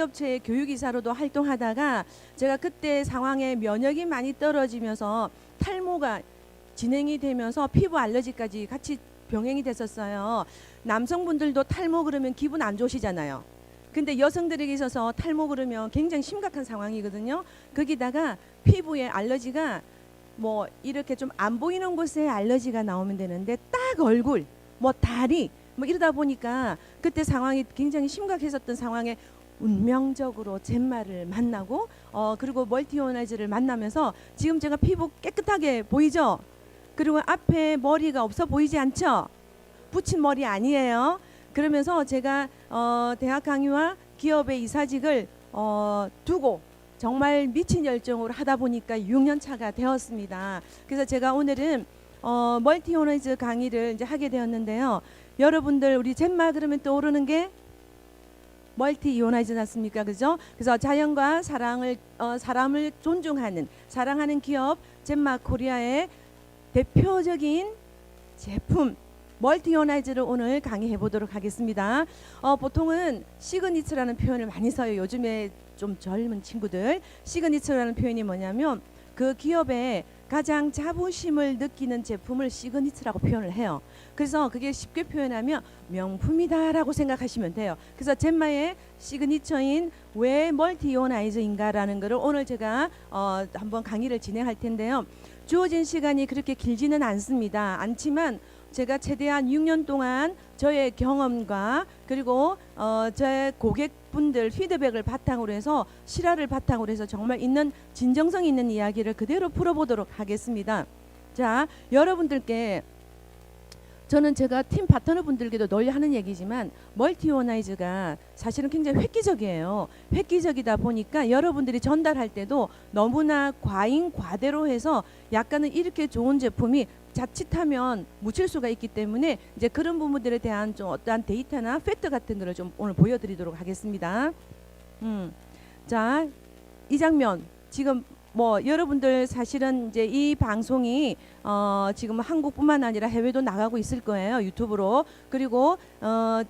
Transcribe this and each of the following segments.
업체의 교육이사로도 활동하다가 제가 그때 상황에 면역이 많이 떨어지면서 탈모가 진행이 되면서 피부 알러지까지 같이 병행이 됐었어요. 남성분들도 탈모 그러면 기분 안 좋으시잖아요. 근데 여성들에게 있어서 탈모 그러면 굉장히 심각한 상황이거든요. 거기다가 피부에 알러지가 뭐 이렇게 좀 안 보이는 곳에 알러지가 나오면 되는데 딱 얼굴, 뭐 다리, 뭐 이러다 보니까 그때 상황이 굉장히 심각했었던 상황에 운명적으로 젠마를 만나고 그리고 멀티오나이즈를 만나면서 지금 제가 피부 깨끗하게 보이죠? 그리고 앞에 머리가 없어 보이지 않죠? 붙인 머리 아니에요. 그러면서 제가 대학 강의와 기업의 이사직을 두고 정말 미친 열정으로 하다 보니까 6년 차가 되었습니다. 그래서 제가 오늘은 멀티오너즈 강의를 이제 하게 되었는데요. 여러분들 우리 젠마 그러면 떠오르는 게 멀티 이오나이즈 났습니까? 그죠? 그래서 자연과 사람을 존중하는 사랑하는 기업 젠마 코리아의 대표적인 제품 멀티 이오나이즈를 오늘 강의해 보도록 하겠습니다. 보통은 시그니처라는 표현을 많이 써요. 요즘에 좀 젊은 친구들. 시그니처라는 표현이 뭐냐면 그 기업의 가장 자부심을 느끼는 제품을 시그니처라고 표현을 해요. 그래서 그게 쉽게 표현하면 명품이다라고 생각하시면 돼요. 그래서 젠마의 시그니처인 왜 멀티 이오나이저인가라는 것을 오늘 제가 한번 강의를 진행할 텐데요. 주어진 시간이 그렇게 길지는 않지만 제가 최대한 6년 동안 저의 경험과 그리고 제 고객분들 피드백을 바탕으로 해서 실화를 바탕으로 해서 정말 있는 진정성 있는 이야기를 그대로 풀어보도록 하겠습니다. 자, 여러분들께 저는 제가 팀 파트너 분들께도 널리 하는 얘기지만 멀티오나이즈가 사실은 굉장히 획기적이에요. 획기적이다 보니까 여러분들이 전달할 때도 너무나 과잉 과대로 해서 약간은 이렇게 좋은 제품이 자칫하면 묻힐 수가 있기 때문에 이제 그런 부분들에 대한 좀 어떠한 데이터나 팩트 같은 거를 좀 오늘 보여드리도록 하겠습니다. 자, 이 장면 지금 뭐 여러분들 사실은 이제 이 방송이 지금 한국뿐만 아니라 해외도 나가고 있을 거예요. 유튜브로. 그리고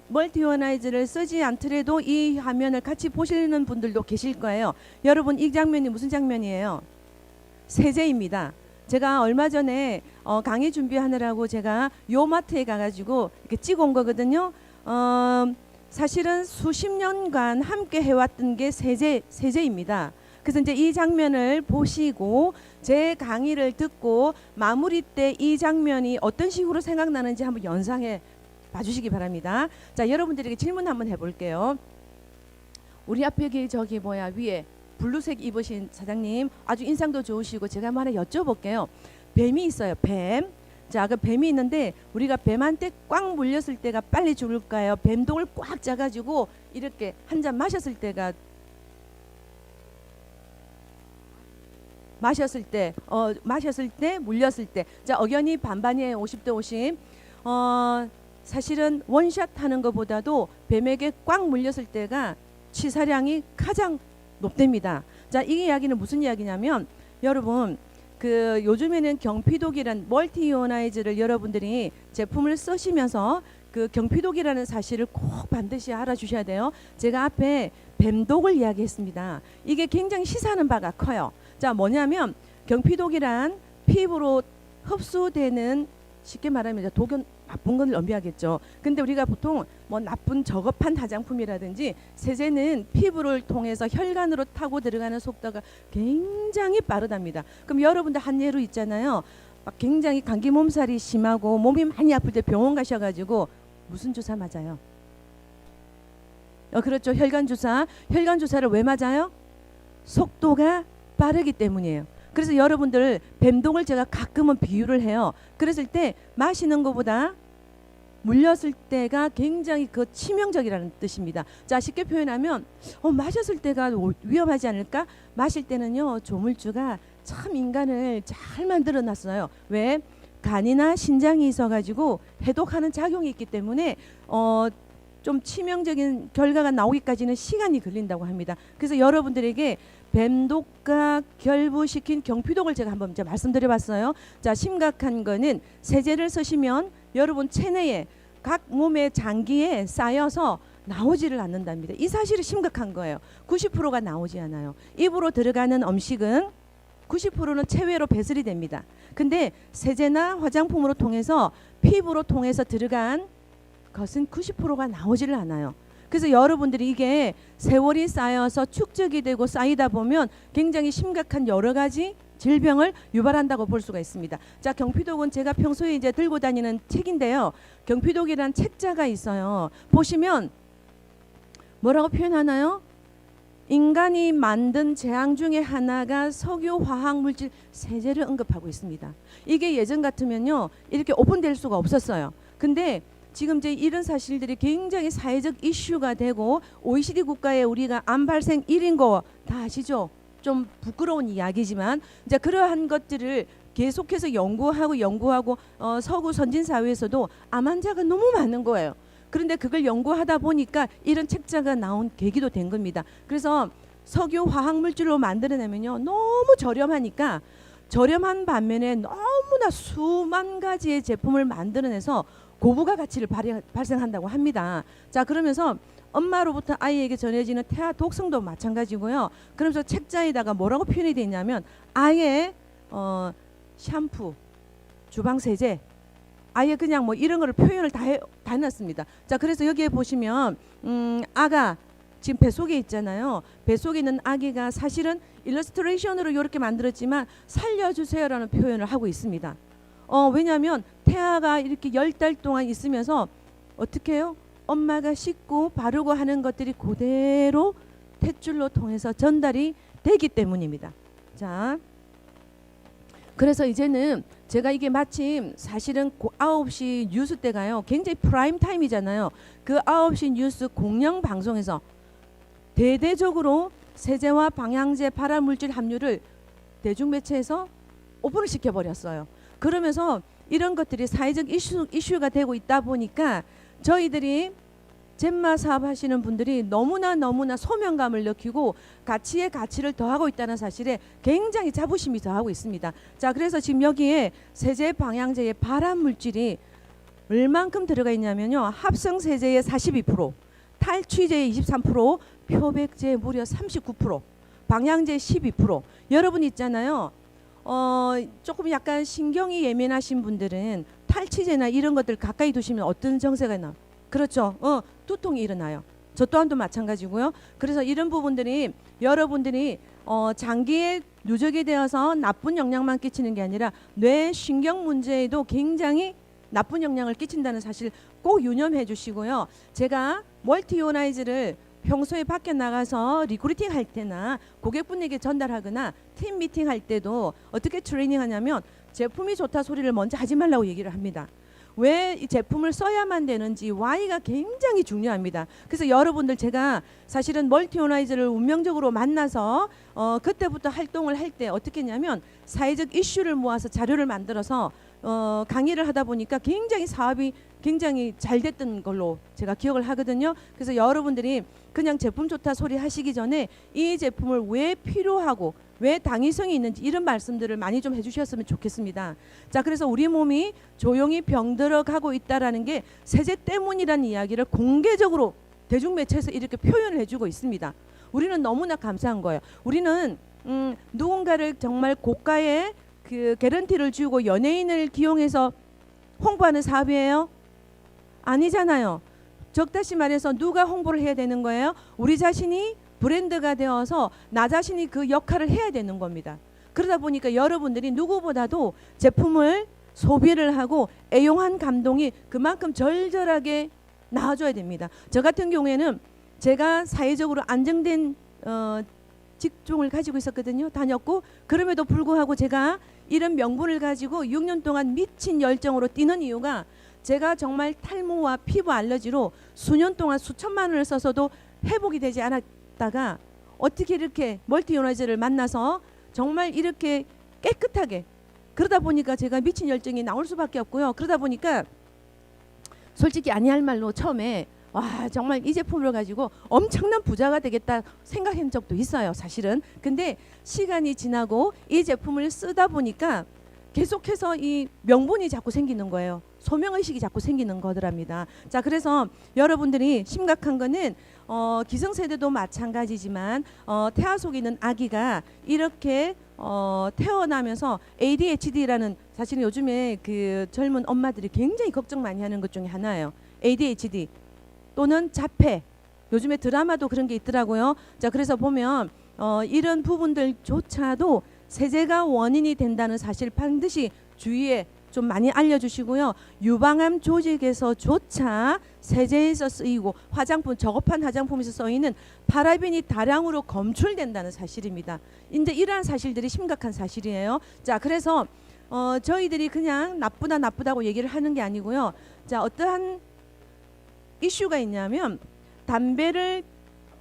멀티오나이즈를 쓰지 않더라도 이 화면을 같이 보시는 분들도 계실 거예요. 여러분 이 장면이 무슨 장면이에요? 세제입니다. 제가 얼마 전에 강의 준비하느라고 제가 요마트에 가가지고 이렇게 찍어 온 거거든요. 사실은 수십 년간 함께 해왔던 게 세제입니다. 그래서 이제 이 장면을 보시고 제 강의를 듣고 마무리 때 이 장면이 어떤 식으로 생각나는지 한번 연상해 봐주시기 바랍니다. 자, 여러분들에게 질문 한번 해볼게요. 우리 앞에 저기 뭐야 위에 블루색 입으신 사장님 아주 인상도 좋으시고 제가 한번 하나 여쭤볼게요. 뱀이 있어요. 뱀. 자, 그 뱀이 있는데 우리가 뱀한테 꽉 물렸을 때가 빨리 죽을까요? 뱀독을 꽉 짜가지고 이렇게 한 잔 마셨을 때가 마셨을 때 물렸을 때. 자, 의견이 반반이에요. 50대 50. 사실은 원샷 하는 것보다도 뱀에게 꽉 물렸을 때가 치사량이 가장 높답니다. 자, 이 이야기는 무슨 이야기냐면 여러분 그 요즘에는 경피독이란 멀티이오나이즈를 여러분들이 제품을 쓰시면서 그 경피독이라는 사실을 꼭 반드시 알아주셔야 돼요. 제가 앞에 뱀독을 이야기했습니다. 이게 굉장히 시사하는 바가 커요. 자, 뭐냐면 경피독이란 피부로 흡수되는 쉽게 말하면 이제 독은 나쁜 건 넘겨야겠죠. 근데 우리가 보통 뭐 나쁜 저급한 화장품이라든지 세제는 피부를 통해서 혈관으로 타고 들어가는 속도가 굉장히 빠르답니다. 그럼 여러분들 한 예로 있잖아요. 막 굉장히 감기 몸살이 심하고 몸이 많이 아플 때 병원 가셔가지고 무슨 주사 맞아요? 그렇죠. 혈관 주사. 혈관 주사를 왜 맞아요? 속도가 빠르기 때문이에요. 그래서 여러분들 뱀독을 제가 가끔은 비유를 해요. 그랬을 때 마시는 것보다 물렸을 때가 굉장히 그 치명적이라는 뜻입니다. 자, 쉽게 표현하면 마셨을 때가 위험하지 않을까? 마실 때는요 조물주가 참 인간을 잘 만들어 놨어요. 왜? 간이나 신장이 있어가지고 해독하는 작용이 있기 때문에 좀 치명적인 결과가 나오기까지는 시간이 걸린다고 합니다. 그래서 여러분들에게 뱀독과 결부시킨 경피독을 제가 한번 말씀드려봤어요. 자, 심각한 거는 세제를 쓰시면 여러분 체내에 각 몸의 장기에 쌓여서 나오지를 않는답니다. 이 사실이 심각한 거예요. 90%가 나오지 않아요. 입으로 들어가는 음식은 90%는 체외로 배설이 됩니다. 근데 세제나 화장품으로 통해서 피부로 통해서 들어간 것은 90%가 나오지를 않아요. 그래서 여러분들이 이게 세월이 쌓여서 축적이 되고 쌓이다 보면 굉장히 심각한 여러 가지 질병을 유발한다고 볼 수가 있습니다. 자, 경피독은 제가 평소에 이제 들고 다니는 책인데요. 경피독이란 책자가 있어요. 보시면 뭐라고 표현하나요? 인간이 만든 재앙 중에 하나가 석유, 화학 물질, 세제를 언급하고 있습니다. 이게 예전 같으면요 이렇게 오픈될 수가 없었어요. 근데 지금 이제 이런 사실들이 굉장히 사회적 이슈가 되고 OECD 국가에 우리가 암 발생 1인 거 다 아시죠? 좀 부끄러운 이야기지만 이제 그러한 것들을 계속해서 연구하고 서구 선진 사회에서도 암 환자가 너무 많은 거예요. 그런데 그걸 연구하다 보니까 이런 책자가 나온 계기도 된 겁니다. 그래서 석유 화학 물질로 만들어내면요 너무 저렴하니까 저렴한 반면에 너무나 수만 가지의 제품을 만들어내서 고부가 가치를 발생한다고 합니다. 자, 그러면서 엄마로부터 아이에게 전해지는 태아 독성도 마찬가지고요. 그러면서 책자에다가 뭐라고 표현이 되어 있냐면 아예 샴푸, 주방 세제, 아예 그냥 뭐 이런 거를 표현을 다 해놨습니다. 자, 그래서 여기에 보시면 아가 지금 뱃속에 있잖아요. 뱃속에 있는 아기가 사실은 일러스트레이션으로 이렇게 만들었지만 살려주세요라는 표현을 하고 있습니다. 왜냐하면 태아가 이렇게 10달 동안 있으면서 어떻게 해요? 엄마가 씻고 바르고 하는 것들이 그대로 탯줄로 통해서 전달이 되기 때문입니다. 자, 그래서 이제는 제가 이게 마침 사실은 9시 뉴스 때가요 굉장히 프라임 타임이잖아요. 그 9시 뉴스 공영 방송에서 대대적으로 세제와 방향제 발암물질 함유를 대중매체에서 오픈을 시켜버렸어요. 그러면서 이런 것들이 사회적 이슈가 되고 있다 보니까 저희들이 젠마 사업 하시는 분들이 너무나 소명감을 느끼고 가치를 더하고 있다는 사실에 굉장히 자부심이 더하고 있습니다. 자, 그래서 지금 여기에 세제 방향제의 발암 물질이 얼만큼 들어가 있냐면요. 합성 세제의 42%, 탈취제의 23%, 표백제의 무려 39%, 방향제 12%. 여러분 있잖아요. 조금 약간 신경이 예민하신 분들은 탈취제나 이런 것들 가까이 두시면 어떤 증세가 나요? 그렇죠. 두통이 일어나요. 저 또한도 마찬가지고요. 그래서 이런 부분들이 여러분들이 장기에 누적이 되어서 나쁜 영향만 끼치는 게 아니라 뇌 신경 문제에도 굉장히 나쁜 영향을 끼친다는 사실 꼭 유념해 주시고요. 제가 멀티오나이즈를 평소에 밖에 나가서 리크루팅 할 때나 고객분에게 전달하거나 팀 미팅 할 때도 어떻게 트레이닝 하냐면 제품이 좋다 소리를 먼저 하지 말라고 얘기를 합니다. 왜 이 제품을 써야만 되는지 Y가 굉장히 중요합니다. 그래서 여러분들 제가 사실은 멀티오나이즈를 운명적으로 만나서 그때부터 활동을 할 때 어떻게 했냐면 사회적 이슈를 모아서 자료를 만들어서 강의를 하다 보니까 굉장히 사업이 굉장히 잘 됐던 걸로 제가 기억을 하거든요. 그래서 여러분들이 그냥 제품 좋다 소리 하시기 전에 이 제품을 왜 필요하고 왜 당위성이 있는지 이런 말씀들을 많이 좀 해주셨으면 좋겠습니다. 자, 그래서 우리 몸이 조용히 병들어 가고 있다라는 게 세제 때문이라는 이야기를 공개적으로 대중매체에서 이렇게 표현을 해주고 있습니다. 우리는 너무나 감사한 거예요. 우리는 누군가를 정말 고가의 그 개런티를 주고 연예인을 기용해서 홍보하는 사업이에요? 아니잖아요. 적다시 말해서 누가 홍보를 해야 되는 거예요? 우리 자신이 브랜드가 되어서 나 자신이 그 역할을 해야 되는 겁니다. 그러다 보니까 여러분들이 누구보다도 제품을 소비를 하고 애용한 감동이 그만큼 절절하게 나와줘야 됩니다. 저 같은 경우에는 제가 사회적으로 안정된 직종을 가지고 있었거든요. 다녔고 그럼에도 불구하고 제가 이런 명분을 가지고 6년 동안 미친 열정으로 뛰는 이유가 제가 정말 탈모와 피부 알러지로 수년 동안 수천만 원을 써서도 회복이 되지 않았다가 어떻게 이렇게 멀티오나이저를 만나서 정말 이렇게 깨끗하게 그러다 보니까 제가 미친 열정이 나올 수밖에 없고요. 그러다 보니까 솔직히 아니할 말로 처음에 와 정말 이 제품을 가지고 엄청난 부자가 되겠다 생각한 적도 있어요. 사실은. 근데 시간이 지나고 이 제품을 쓰다 보니까 계속해서 이 명분이 자꾸 생기는 거예요. 소명의식이 자꾸 생기는 거더랍니다. 자, 그래서 여러분들이 심각한 거는 기성세대도 마찬가지지만 태아 속에 있는 아기가 이렇게 태어나면서 ADHD라는, 사실은 요즘에 그 젊은 엄마들이 굉장히 걱정 많이 하는 것 중에 하나예요. ADHD 또는 자폐. 요즘에 드라마도 그런 게 있더라고요. 자, 그래서 보면 이런 부분들조차도 세제가 원인이 된다는 사실 반드시 주위에 좀 많이 알려주시고요. 유방암 조직에서조차 세제에서 쓰이고 화장품, 저급한 화장품에서 쓰이는 파라벤이 다량으로 검출된다는 사실입니다. 이제 이러한 사실들이 심각한 사실이에요. 자, 그래서 저희들이 그냥 나쁘다고 얘기를 하는 게 아니고요. 자, 어떠한 이슈가 있냐면 담배를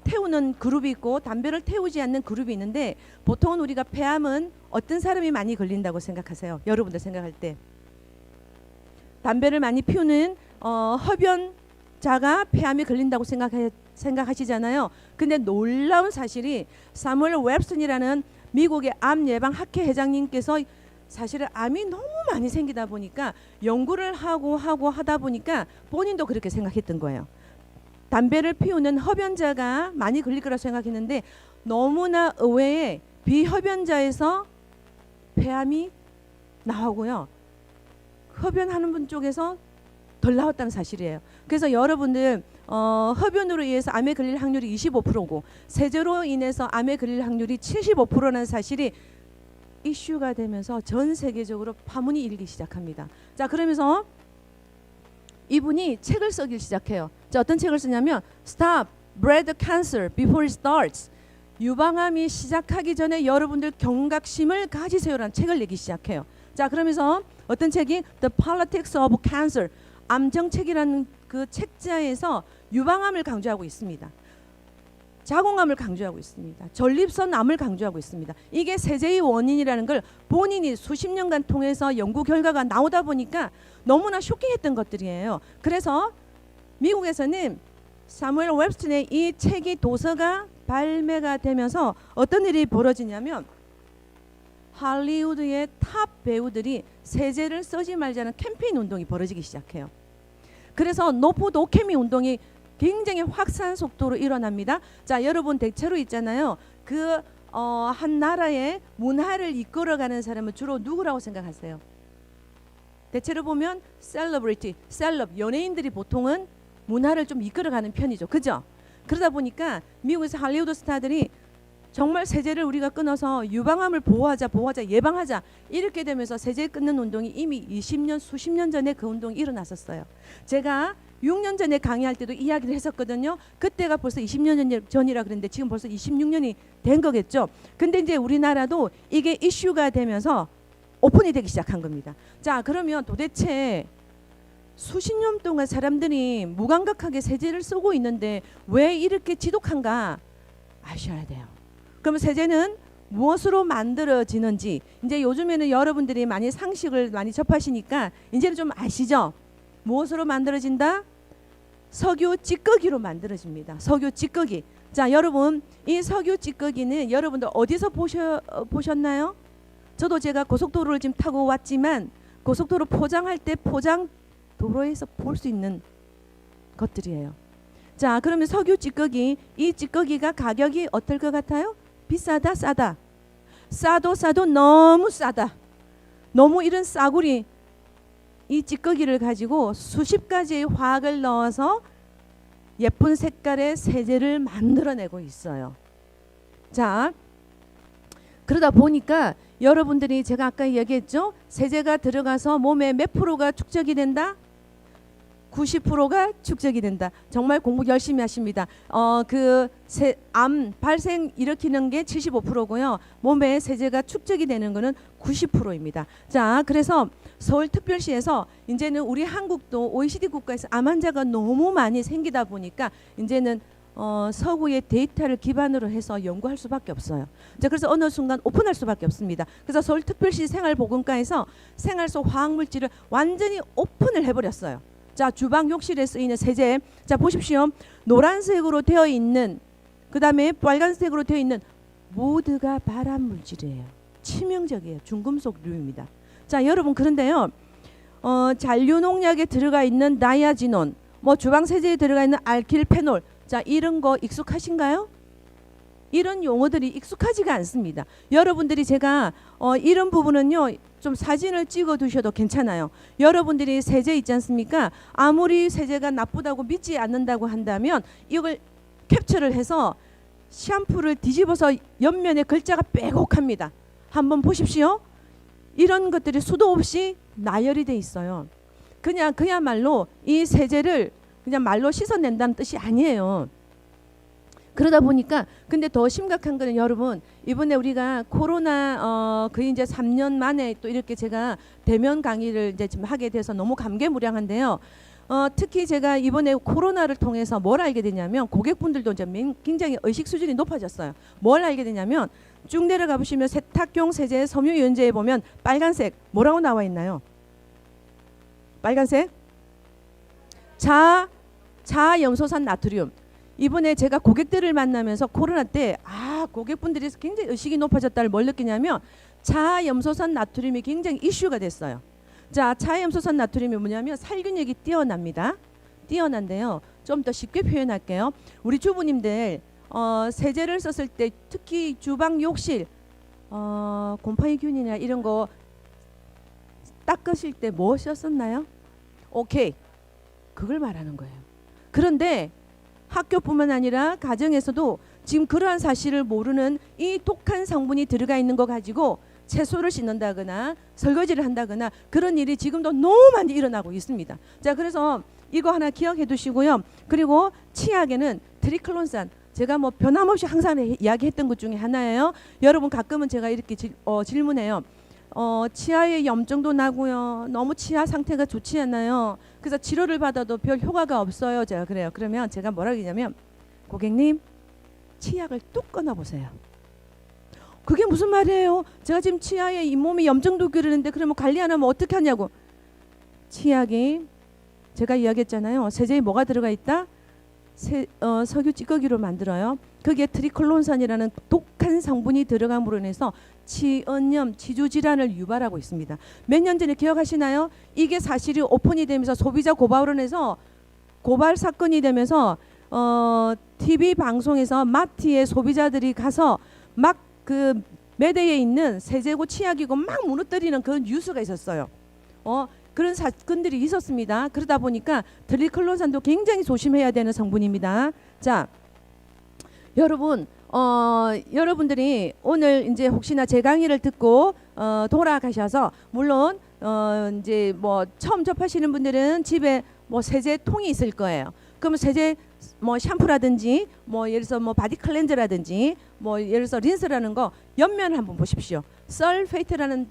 태우는 그룹이 있고 담배를 태우지 않는 그룹이 있는데, 보통은 우리가 폐암은 어떤 사람이 많이 걸린다고 생각하세요? 여러분들 생각할 때 담배를 많이 피우는 흡연자가 폐암에 걸린다고 생각하시잖아요. 근데 놀라운 사실이 사무엘 웹슨이라는 미국의 암 예방 학회 회장님께서 사실은 암이 너무 많이 생기다 보니까 연구를 하고 하다 보니까 본인도 그렇게 생각했던 거예요. 담배를 피우는 흡연자가 많이 걸릴 거라 생각했는데 너무나 의외의 비흡연자에서 폐암이 나오고요. 흡연하는 분 쪽에서 덜 나왔다는 사실이에요. 그래서 여러분들 흡연으로 인해서 암에 걸릴 확률이 25%고 세제로 인해서 암에 걸릴 확률이 75%라는 사실이 이슈가 되면서 전 세계적으로 파문이 일기 시작합니다. 자, 그러면서 이분이 책을 쓰기 시작해요. 자, 어떤 책을 쓰냐면 Stop Breast Cancer Before It Starts. 유방암이 시작하기 전에 여러분들 경각심을 가지세요라는 책을 내기 시작해요. 자, 그러면서 어떤 책이 The Politics of Cancer, 암 정책이라는 그 책자에서 유방암을 강조하고 있습니다. 자궁암을 강조하고 있습니다. 전립선 암을 강조하고 있습니다. 이게 세제의 원인이라는 걸 본인이 수십 년간 통해서 연구 결과가 나오다 보니까 너무나 쇼킹했던 것들이에요. 그래서 미국에서는 사무엘 웹슨의 이 책이 도서가 발매가 되면서 어떤 일이 벌어지냐면 할리우드의 탑 배우들이 세제를 쓰지 말자는 캠페인 운동이 벌어지기 시작해요. 그래서 노포 노케미 운동이 굉장히 확산 속도로 일어납니다. 자, 여러분 대체로 있잖아요. 그 한 나라의 문화를 이끌어가는 사람은 주로 누구라고 생각하세요? 대체로 보면 셀러브리티, 셀럽, 연예인들이 보통은 문화를 좀 이끌어가는 편이죠. 그죠? 그러다 보니까 미국에서 할리우드 스타들이 정말 세제를 우리가 끊어서 유방암을 보호하자, 예방하자 이렇게 되면서 세제 끊는 운동이 이미 20년, 수십 년 전에 그 운동이 일어났었어요. 제가 6년 전에 강의할 때도 이야기를 했었거든요. 그때가 벌써 20년 전이라 그랬는데 지금 벌써 26년이 된 거겠죠. 근데 이제 우리나라도 이게 이슈가 되면서 오픈이 되기 시작한 겁니다. 자, 그러면 도대체 수십 년 동안 사람들이 무감각하게 세제를 쓰고 있는데 왜 이렇게 지독한가 아셔야 돼요. 그러면 세제는 무엇으로 만들어지는지 이제 요즘에는 여러분들이 많이 상식을 많이 접하시니까 이제는 좀 아시죠? 무엇으로 만들어진다? 석유 찌꺼기로 만들어집니다. 석유 찌꺼기. 자, 여러분 이 석유 찌꺼기는 여러분들 어디서 보셨나요? 저도 제가 고속도로를 지금 타고 왔지만 고속도로 포장할 때 포장 도로에서 볼 수 있는 것들이에요. 자, 그러면 석유 찌꺼기, 이 찌꺼기가 가격이 어떨 것 같아요? 비싸다, 싸다? 싸도 너무 싸다. 너무 이런 싸구리 이 찌꺼기를 가지고 수십 가지의 화학을 넣어서 예쁜 색깔의 세제를 만들어내고 있어요. 자, 그러다 보니까 여러분들이 제가 아까 얘기했죠? 세제가 들어가서 몸에 몇 프로가 축적이 된다? 90%가 축적이 된다. 정말 공부 열심히 하십니다. 암 발생 일으키는 게 75%고요. 몸에 세제가 축적이 되는 거는 90%입니다. 자, 그래서 서울특별시에서 이제는 우리 한국도 OECD 국가에서 암 환자가 너무 많이 생기다 보니까 이제는 서구의 데이터를 기반으로 해서 연구할 수밖에 없어요. 자, 그래서 어느 순간 오픈할 수밖에 없습니다. 그래서 서울특별시 생활보건과에서 생활 속 화학물질을 완전히 오픈을 해버렸어요. 자, 주방 욕실에 쓰이는 세제. 자, 보십시오. 노란색으로 되어 있는, 그 다음에 빨간색으로 되어 있는 모두가 발암물질이에요. 치명적이에요. 중금속류입니다. 자, 여러분 그런데요. 잔류농약에 들어가 있는 나야지논, 뭐 주방세제에 들어가 있는 알킬페놀, 자, 이런 거 익숙하신가요? 이런 용어들이 익숙하지가 않습니다. 여러분들이 제가 이런 부분은요 좀 사진을 찍어 두셔도 괜찮아요. 여러분들이 세제 있지 않습니까? 아무리 세제가 나쁘다고 믿지 않는다고 한다면 이걸 캡처를 해서 샴푸를 뒤집어서 옆면에 글자가 빼곡합니다. 한번 보십시오. 이런 것들이 수도 없이 나열이 돼 있어요. 그야말로 이 세제를 그냥 말로 씻어낸다는 뜻이 아니에요. 그러다 보니까 근데 더 심각한 거는 여러분 이번에 우리가 코로나 거의 이제 3년 만에 또 이렇게 제가 대면 강의를 이제 지금 하게 돼서 너무 감개무량한데요. 특히 제가 이번에 코로나를 통해서 뭘 알게 되냐면 고객분들도 이제 굉장히 의식 수준이 높아졌어요. 뭘 알게 되냐면 쭉 내려가 보시면 세탁용 세제 섬유유연제에 보면 빨간색 뭐라고 나와 있나요? 빨간색 자염소산 나트륨. 이번에 제가 고객들을 만나면서 코로나 때 고객분들이 굉장히 의식이 높아졌다를 뭘 느끼냐면 자염소산 나트륨이 굉장히 이슈가 됐어요. 자, 자염소산 나트륨이 뭐냐면 살균력이 뛰어납니다. 뛰어난데요. 좀 더 쉽게 표현할게요. 우리 주부님들 세제를 썼을 때 특히 주방 욕실 곰팡이균이나 이런 거 닦으실 때 뭐 썼었나요? 오케이. 그걸 말하는 거예요. 그런데 학교뿐만 아니라 가정에서도 지금 그러한 사실을 모르는 이 독한 성분이 들어가 있는 거 가지고 채소를 씻는다거나 설거지를 한다거나 그런 일이 지금도 너무 많이 일어나고 있습니다. 자, 그래서 이거 하나 기억해 두시고요. 그리고 치약에는 트리클론산, 제가 뭐 변함없이 항상 이야기했던 것 중에 하나예요. 여러분 가끔은 제가 이렇게 질문해요. 치아에 염증도 나고요. 너무 치아 상태가 좋지 않아요. 그래서 치료를 받아도 별 효과가 없어요. 제가 그래요. 그러면 제가 뭐라 그러냐면 고객님 치약을 뚝 꺼내보세요. 그게 무슨 말이에요? 제가 지금 치아에 잇몸에 염증도 그러는데 그러면 관리 안 하면 어떻게 하냐고. 치약이 제가 이야기했잖아요. 세제에 뭐가 들어가 있다? 석유 찌꺼기로 만들어요. 거기에 트리클론산이라는 독한 성분이 들어감으로 인해서 치은염, 치주질환을 유발하고 있습니다. 몇 년 전에 기억하시나요? 이게 사실이 오픈이 되면서 소비자 고발로 인해서 고발 사건이 되면서 TV 방송에서 마트에 소비자들이 가서 막 그 매대에 있는 세제고 치약이고 막 무너뜨리는 그런 뉴스가 있었어요. 그런 사건들이 있었습니다. 그러다 보니까 트리클론산도 굉장히 조심해야 되는 성분입니다. 자, 여러분, 여러분들이 오늘 이제 혹시나 제 강의를 듣고 돌아가셔서 물론 이제 뭐 처음 접하시는 분들은 집에 뭐 세제통이 있을 거예요. 그러면 세제 뭐 샴푸라든지 뭐 예를 들어서 뭐 바디 클렌저라든지 뭐 예를 들어서 린스라는 거 옆면을 한번 보십시오. 설페이트라는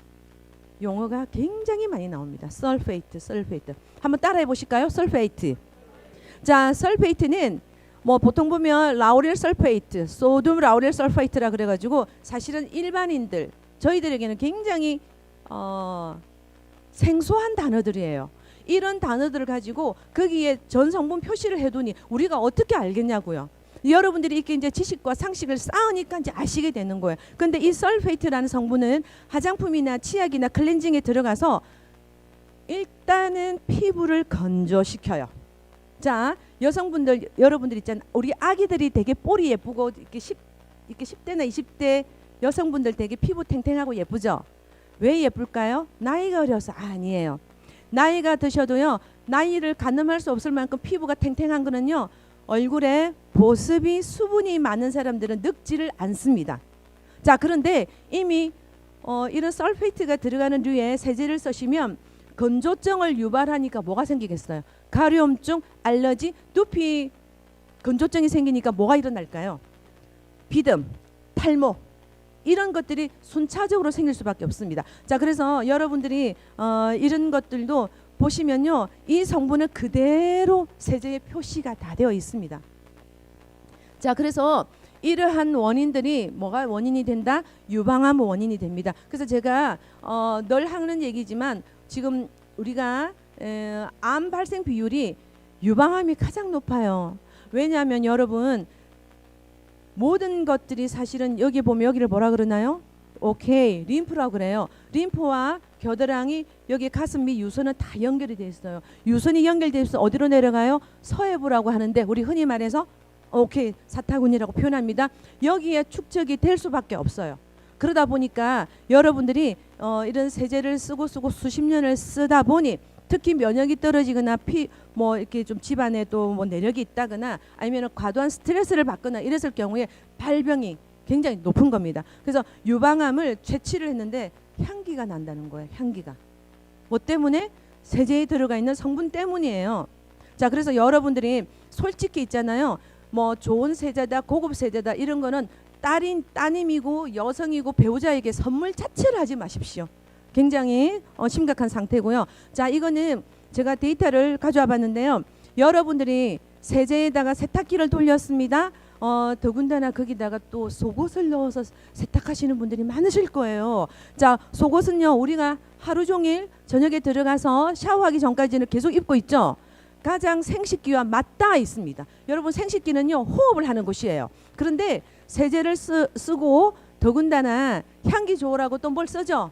용어가 굉장히 많이 나옵니다. 설페이트. 한번 따라해 보실까요? 설페이트. 자, 설페이트는 뭐 보통 보면 라우렐 설페이트, 소듐 라우렐 설페이트라 그래가지고 사실은 일반인들 저희들에게는 굉장히 생소한 단어들이에요. 이런 단어들을 가지고 거기에 전 성분 표시를 해두니 우리가 어떻게 알겠냐고요. 여러분들이 이렇게 이제 지식과 상식을 쌓으니까 이제 아시게 되는 거예요. 근데 이 설페이트라는 성분은 화장품이나 치약이나 클렌징에 들어가서 일단은 피부를 건조시켜요. 자, 여성분들 여러분들 있잖아요. 우리 아기들이 되게 볼이 예쁘고 이렇게 10대나 20대 여성분들 되게 피부 탱탱하고 예쁘죠. 왜 예쁠까요? 나이가 어려서 아니에요. 나이가 드셔도요. 나이를 가늠할 수 없을 만큼 피부가 탱탱한 거는요. 얼굴에 보습이 수분이 많은 사람들은 늙지를 않습니다. 자, 그런데 이미 이런 설페이트가 들어가는 류의 세제를 쓰시면 건조증을 유발하니까 뭐가 생기겠어요? 가려움증, 알러지, 두피 건조증이 생기니까 뭐가 일어날까요? 비듬, 탈모 이런 것들이 순차적으로 생길 수밖에 없습니다. 자, 그래서 여러분들이 이런 것들도 보시면요, 이 성분은 그대로 세제에 표시가 다 되어 있습니다. 자, 그래서 이러한 원인들이 뭐가 원인이 된다? 유방암 원인이 됩니다. 그래서 제가 늘 하는 얘기지만 지금 우리가 암 발생 비율이 유방암이 가장 높아요. 왜냐하면 여러분 모든 것들이 사실은 여기 보면 여기를 뭐라 그러나요? 오케이. 림프라고 그래요. 림프와 겨드랑이 여기 가슴 밑 유선은 다 연결이 돼 있어요. 유선이 연결돼 있어서 어디로 내려가요? 서해부라고 하는데 우리 흔히 말해서 오케이 사타구니라고 표현합니다. 여기에 축적이 될 수밖에 없어요. 그러다 보니까 여러분들이 이런 세제를 쓰고 수십 년을 쓰다 보니 특히 면역이 떨어지거나 뭐 이렇게 좀 집안에 또 뭐 내력이 있다거나 아니면 과도한 스트레스를 받거나 이랬을 경우에 발병이 굉장히 높은 겁니다. 그래서 유방암을 채취를 했는데 향기가 난다는 거예요. 향기가. 뭐 때문에? 세제에 들어가 있는 성분 때문이에요. 자, 그래서 여러분들이 솔직히 있잖아요. 뭐 좋은 세제다, 고급 세제다 이런 거는 따님이고 여성이고 배우자에게 선물 자체를 하지 마십시오. 굉장히 심각한 상태고요. 자, 이거는 제가 데이터를 가져와 봤는데요. 여러분들이 세제에다가 세탁기를 돌렸습니다. 더군다나 거기다가 또 속옷을 넣어서 세탁하시는 분들이 많으실 거예요. 자, 속옷은요 우리가 하루 종일 저녁에 들어가서 샤워하기 전까지는 계속 입고 있죠. 가장 생식기와 맞닿아 있습니다. 여러분 생식기는요 호흡을 하는 곳이에요. 그런데 세제를 쓰고 더군다나 향기 좋으라고 또 뭘 써죠?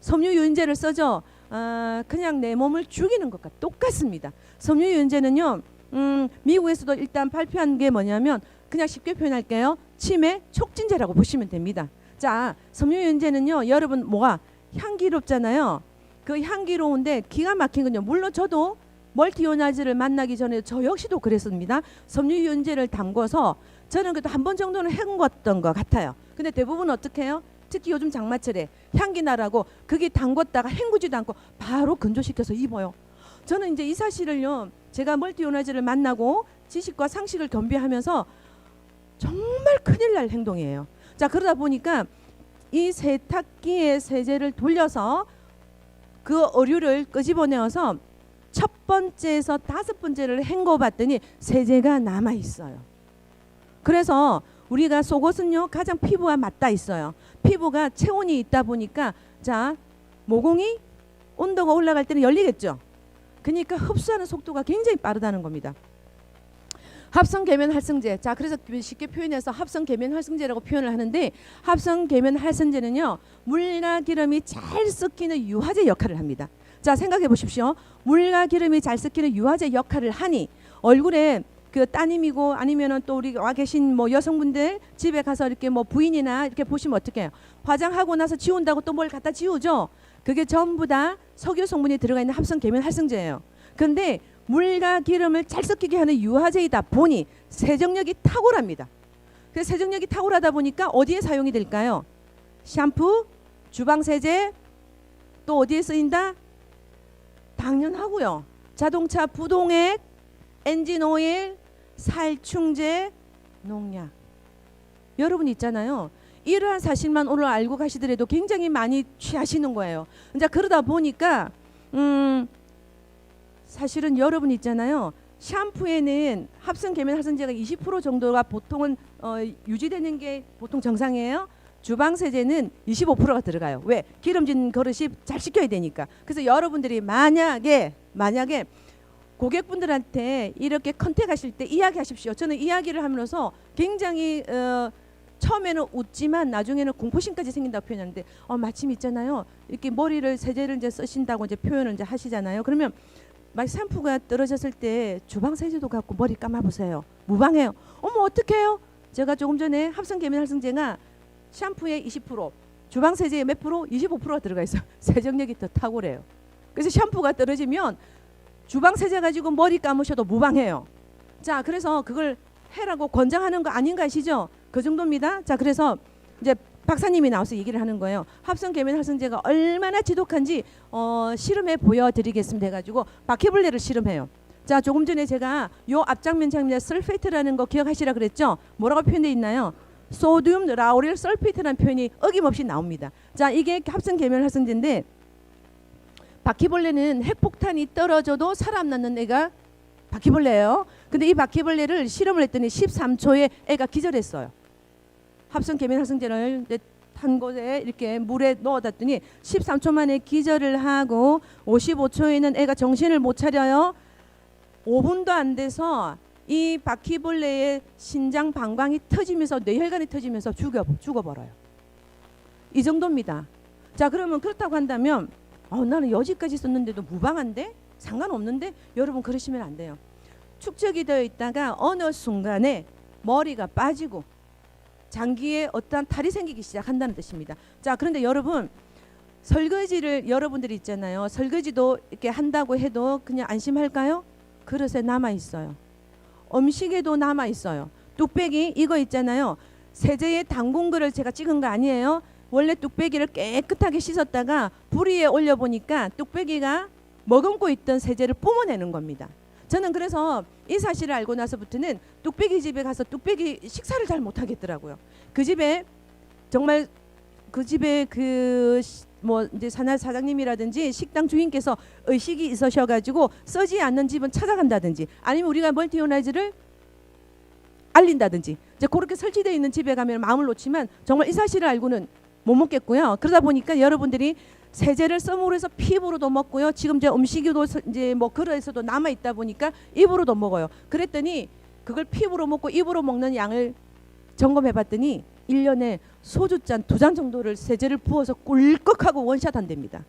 섬유유연제를 써죠. 그냥 내 몸을 죽이는 것과 똑같습니다. 섬유유연제는요 미국에서도 일단 발표한 게 뭐냐면 그냥 쉽게 표현할게요. 치매 촉진제라고 보시면 됩니다. 자, 섬유유연제는요 여러분 뭐가 향기롭잖아요. 그 향기로운데 기가 막힌 건요. 물론 저도 멀티요나즈를 만나기 전에 저 역시도 그랬습니다. 섬유유연제를 담궈서 저는 그래도 한 번 정도는 헹궜던 것 같아요. 근데 대부분 어떻게 해요? 특히 요즘 장마철에 향기 나라고 그게 담궜다가 헹구지도 않고 바로 건조시켜서 입어요. 저는 이제 이 사실을요 제가 멀티요나즈를 만나고 지식과 상식을 겸비하면서 정말 큰일 날 행동이에요. 자, 그러다 보니까 이 세탁기에 세제를 돌려서 그 어류를 끄집어내어서 첫 번째에서 다섯 번째를 헹궈 봤더니 세제가 남아 있어요. 그래서 우리가 속옷은요 가장 피부와 맞닿아 있어요. 피부가 체온이 있다 보니까 자 모공이 온도가 올라갈 때는 열리겠죠. 그러니까 흡수하는 속도가 굉장히 빠르다는 겁니다. 합성계면활성제. 자, 그래서 쉽게 표현해서 합성계면활성제라고 표현을 하는데 합성계면활성제는요 물과 기름이 잘 섞이는 유화제 역할을 합니다. 자, 생각해 보십시오. 물과 기름이 잘 섞이는 유화제 역할을 하니 얼굴에 그 따님이고 아니면은 또 우리 와 계신 뭐 여성분들 집에 가서 이렇게 뭐 부인이나 이렇게 보시면 어떻게 해요? 화장하고 나서 지운다고 또 뭘 갖다 지우죠? 그게 전부 다 석유 성분이 들어가 있는 합성계면활성제예요. 그런데 물과 기름을 잘 섞이게 하는 유화제이다 보니 세정력이 탁월합니다. 그래서 세정력이 탁월하다 보니까 어디에 사용이 될까요? 샴푸, 주방세제, 또 어디에 쓰인다? 당연하고요. 자동차 부동액, 엔진오일, 살충제, 농약. 여러분 있잖아요. 이러한 사실만 오늘 알고 가시더라도 굉장히 많이 취하시는 거예요. 이제 그러다 보니까 사실은 여러분 있잖아요. 샴푸에는 합성계면활성제가 20% 정도가 보통은 유지되는 게 보통 정상이에요. 주방세제는 25%가 들어가요. 왜? 기름진 그릇이 잘 씻겨야 되니까. 그래서 여러분들이 만약에 고객분들한테 이렇게 컨택하실 때 이야기하십시오. 저는 이야기를 하면서 굉장히 처음에는 웃지만 나중에는 공포심까지 생긴다고 표현하는데 마침 있잖아요. 이렇게 머리를 세제를 이제 쓰신다고 이제 표현을 이제 하시잖아요. 그러면 막 샴푸가 떨어졌을 때 주방 세제도 갖고 머리 감아 보세요. 무방해요. 어머 어떡해요? 제가 조금 전에 합성계면활성제가 샴푸에 20%, 주방 세제에 몇 프로? 25%가 들어가 있어요. 세정력이 더 탁월해요. 그래서 샴푸가 떨어지면 주방 세제 가지고 머리 감으셔도 무방해요. 자, 그래서 그걸 해라고 권장하는 거 아닌가 아시죠? 그 정도입니다. 자, 그래서 이제 박사님이 나와서 얘기를 하는 거예요. 합성계면활성제가 얼마나 지독한지 실험해 보여드리겠습니다 해가지고 바퀴벌레를 실험해요. 자, 조금 전에 제가 요 앞장면 장면 설페이트라는 거 기억하시라 그랬죠? 뭐라고 표현되어 있나요? 소듐 라우릴 설페이트라는 표현이 어김없이 나옵니다. 자, 이게 합성계면활성제인데 바퀴벌레는 핵폭탄이 떨어져도 살아남는 애가 바퀴벌레예요. 근데 이 바퀴벌레를 실험을 했더니 13초에 애가 기절했어요. 합성계면활성제를 한 곳에 이렇게 물에 넣어놨더니 13초 만에 기절을 하고 55초에는 애가 정신을 못 차려요. 5분도 안 돼서 이 바퀴벌레의 신장 방광이 터지면서 뇌혈관이 터지면서 죽어버려요. 이 정도입니다. 자, 그러면 그렇다고 한다면 나는 여지까지 썼는데도 무방한데? 상관없는데? 여러분 그러시면 안 돼요. 축적이 되어 있다가 어느 순간에 머리가 빠지고 장기에 어떠한 탈이 생기기 시작한다는 뜻입니다. 자, 그런데 여러분 설거지를 여러분들이 있잖아요. 설거지도 이렇게 한다고 해도 그냥 안심할까요? 그릇에 남아 있어요. 음식에도 남아 있어요. 뚝배기 이거 있잖아요. 세제에 담근 거를 제가 찍은 거 아니에요. 원래 뚝배기를 깨끗하게 씻었다가 불 위에 올려보니까 뚝배기가 머금고 있던 세제를 뿜어내는 겁니다. 저는 그래서 이 사실을 알고 나서부터는 뚝배기 집에 가서 뚝배기 식사를 잘 못하겠더라고요. 그 집에 정말 그 집에 뭐 이제 사장님이라든지 식당 주인께서 의식이 있으셔가지고 쓰지 않는 집은 찾아간다든지 아니면 우리가 멀티오나이즈를 알린다든지 이제 그렇게 설치되어 있는 집에 가면 마음을 놓지만 정말 이 사실을 알고는 못 먹겠고요. 그러다 보니까 여러분들이 세제를 썸으로 해서 피부로도 먹고요. 지금 이제 음식이도 이제 뭐 그릇에서도 남아 있다 보니까 입으로도 먹어요. 그랬더니 그걸 피부로 먹고 입으로 먹는 양을 점검해 봤더니 1년에 소주잔 2잔 정도를 세제를 부어서 꿀꺽하고 원샷 한답니다.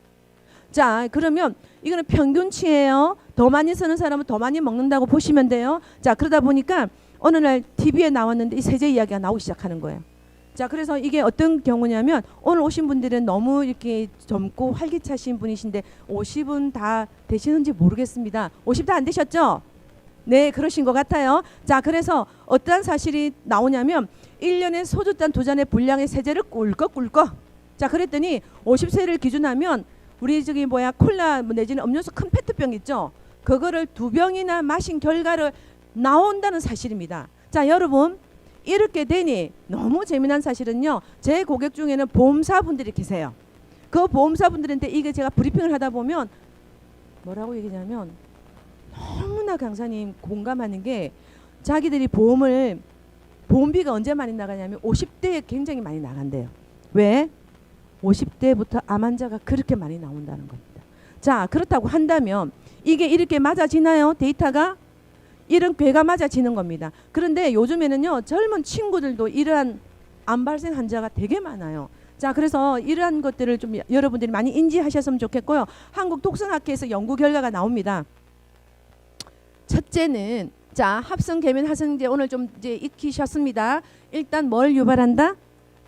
자, 그러면 이거는 평균치예요. 더 많이 쓰는 사람은 더 많이 먹는다고 보시면 돼요. 자, 그러다 보니까 어느 날 TV에 나왔는데 이 세제 이야기가 나오기 시작하는 거예요. 자, 그래서 이게 어떤 경우냐면 오늘 오신 분들은 너무 이렇게 젊고 활기차신 분이신데 50은 다 되시는지 모르겠습니다. 50 다 안 되셨죠? 네, 그러신 것 같아요. 자, 그래서 어떠한 사실이 나오냐면 1년에 소주잔 2잔의 분량의 세제를 꿀꺽꿀꺽. 자, 그랬더니 50세를 기준하면 우리 저기 콜라 내지는 음료수 큰 페트병 있죠? 그거를 2병이나 마신 결과를 나온다는 사실입니다. 자, 여러분 이렇게 되니 너무 재미난 사실은요. 제 고객 중에는 보험사분들이 계세요. 그 보험사분들한테 이게 제가 브리핑을 하다 보면 뭐라고 얘기냐면 너무나 강사님 공감하는 게 자기들이 보험비가 언제 많이 나가냐면 50대에 굉장히 많이 나간대요. 왜? 50대부터 암 환자가 그렇게 많이 나온다는 겁니다. 자, 그렇다고 한다면 이게 이렇게 맞아지나요? 데이터가? 이런 괴가 맞아지는 겁니다. 그런데 요즘에는요 젊은 친구들도 이러한 암 발생 환자가 되게 많아요. 자, 그래서 이러한 것들을 좀 여러분들이 많이 인지하셨으면 좋겠고요. 한국독성학회에서 연구 결과가 나옵니다. 첫째는 자, 합성 계면 활성제 오늘 좀 이제 익히셨습니다. 일단 뭘 유발한다?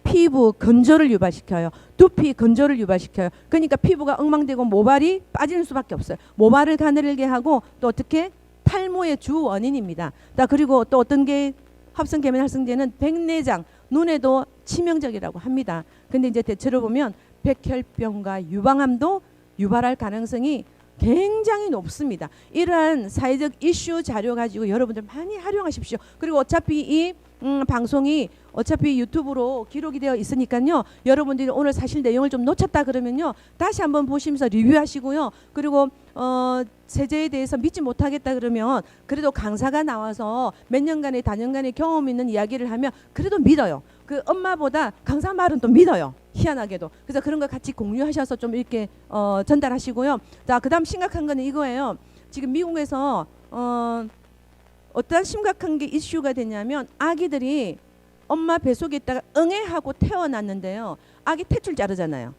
피부 건조를 유발시켜요. 두피 건조를 유발시켜요. 그러니까 피부가 엉망되고 모발이 빠지는 수밖에 없어요. 모발을 가늘게 하고 또 어떻게? 탈모의 주 원인입니다. 자, 그리고 또 어떤 게 합성 계면 활성제는 백내장, 눈에도 치명적이라고 합니다. 근데 이제 대체로 보면 백혈병과 유방암도 유발할 가능성이 굉장히 높습니다. 이러한 사회적 이슈 자료 가지고 여러분들 많이 활용하십시오. 그리고 어차피 이 방송이 어차피 유튜브로 기록이 되어 있으니까요. 여러분들이 오늘 사실 내용을 좀 놓쳤다 그러면요. 다시 한번 보시면서 리뷰하시고요. 그리고 세제에 대해서 믿지 못하겠다 그러면 그래도 강사가 나와서 몇 년간의 다년간의 경험 있는 이야기를 하면 그래도 믿어요. 그 엄마보다 강사 말은 또 믿어요. 희한하게도. 그래서 그런 거 같이 공유하셔서 좀 이렇게 전달하시고요. 자, 그다음 심각한 거는 이거예요. 지금 미국에서 어떠한 심각한 게 이슈가 되냐면 아기들이 엄마 뱃속에 있다가 응애하고 태어났는데요. 아기 탯줄 자르잖아요.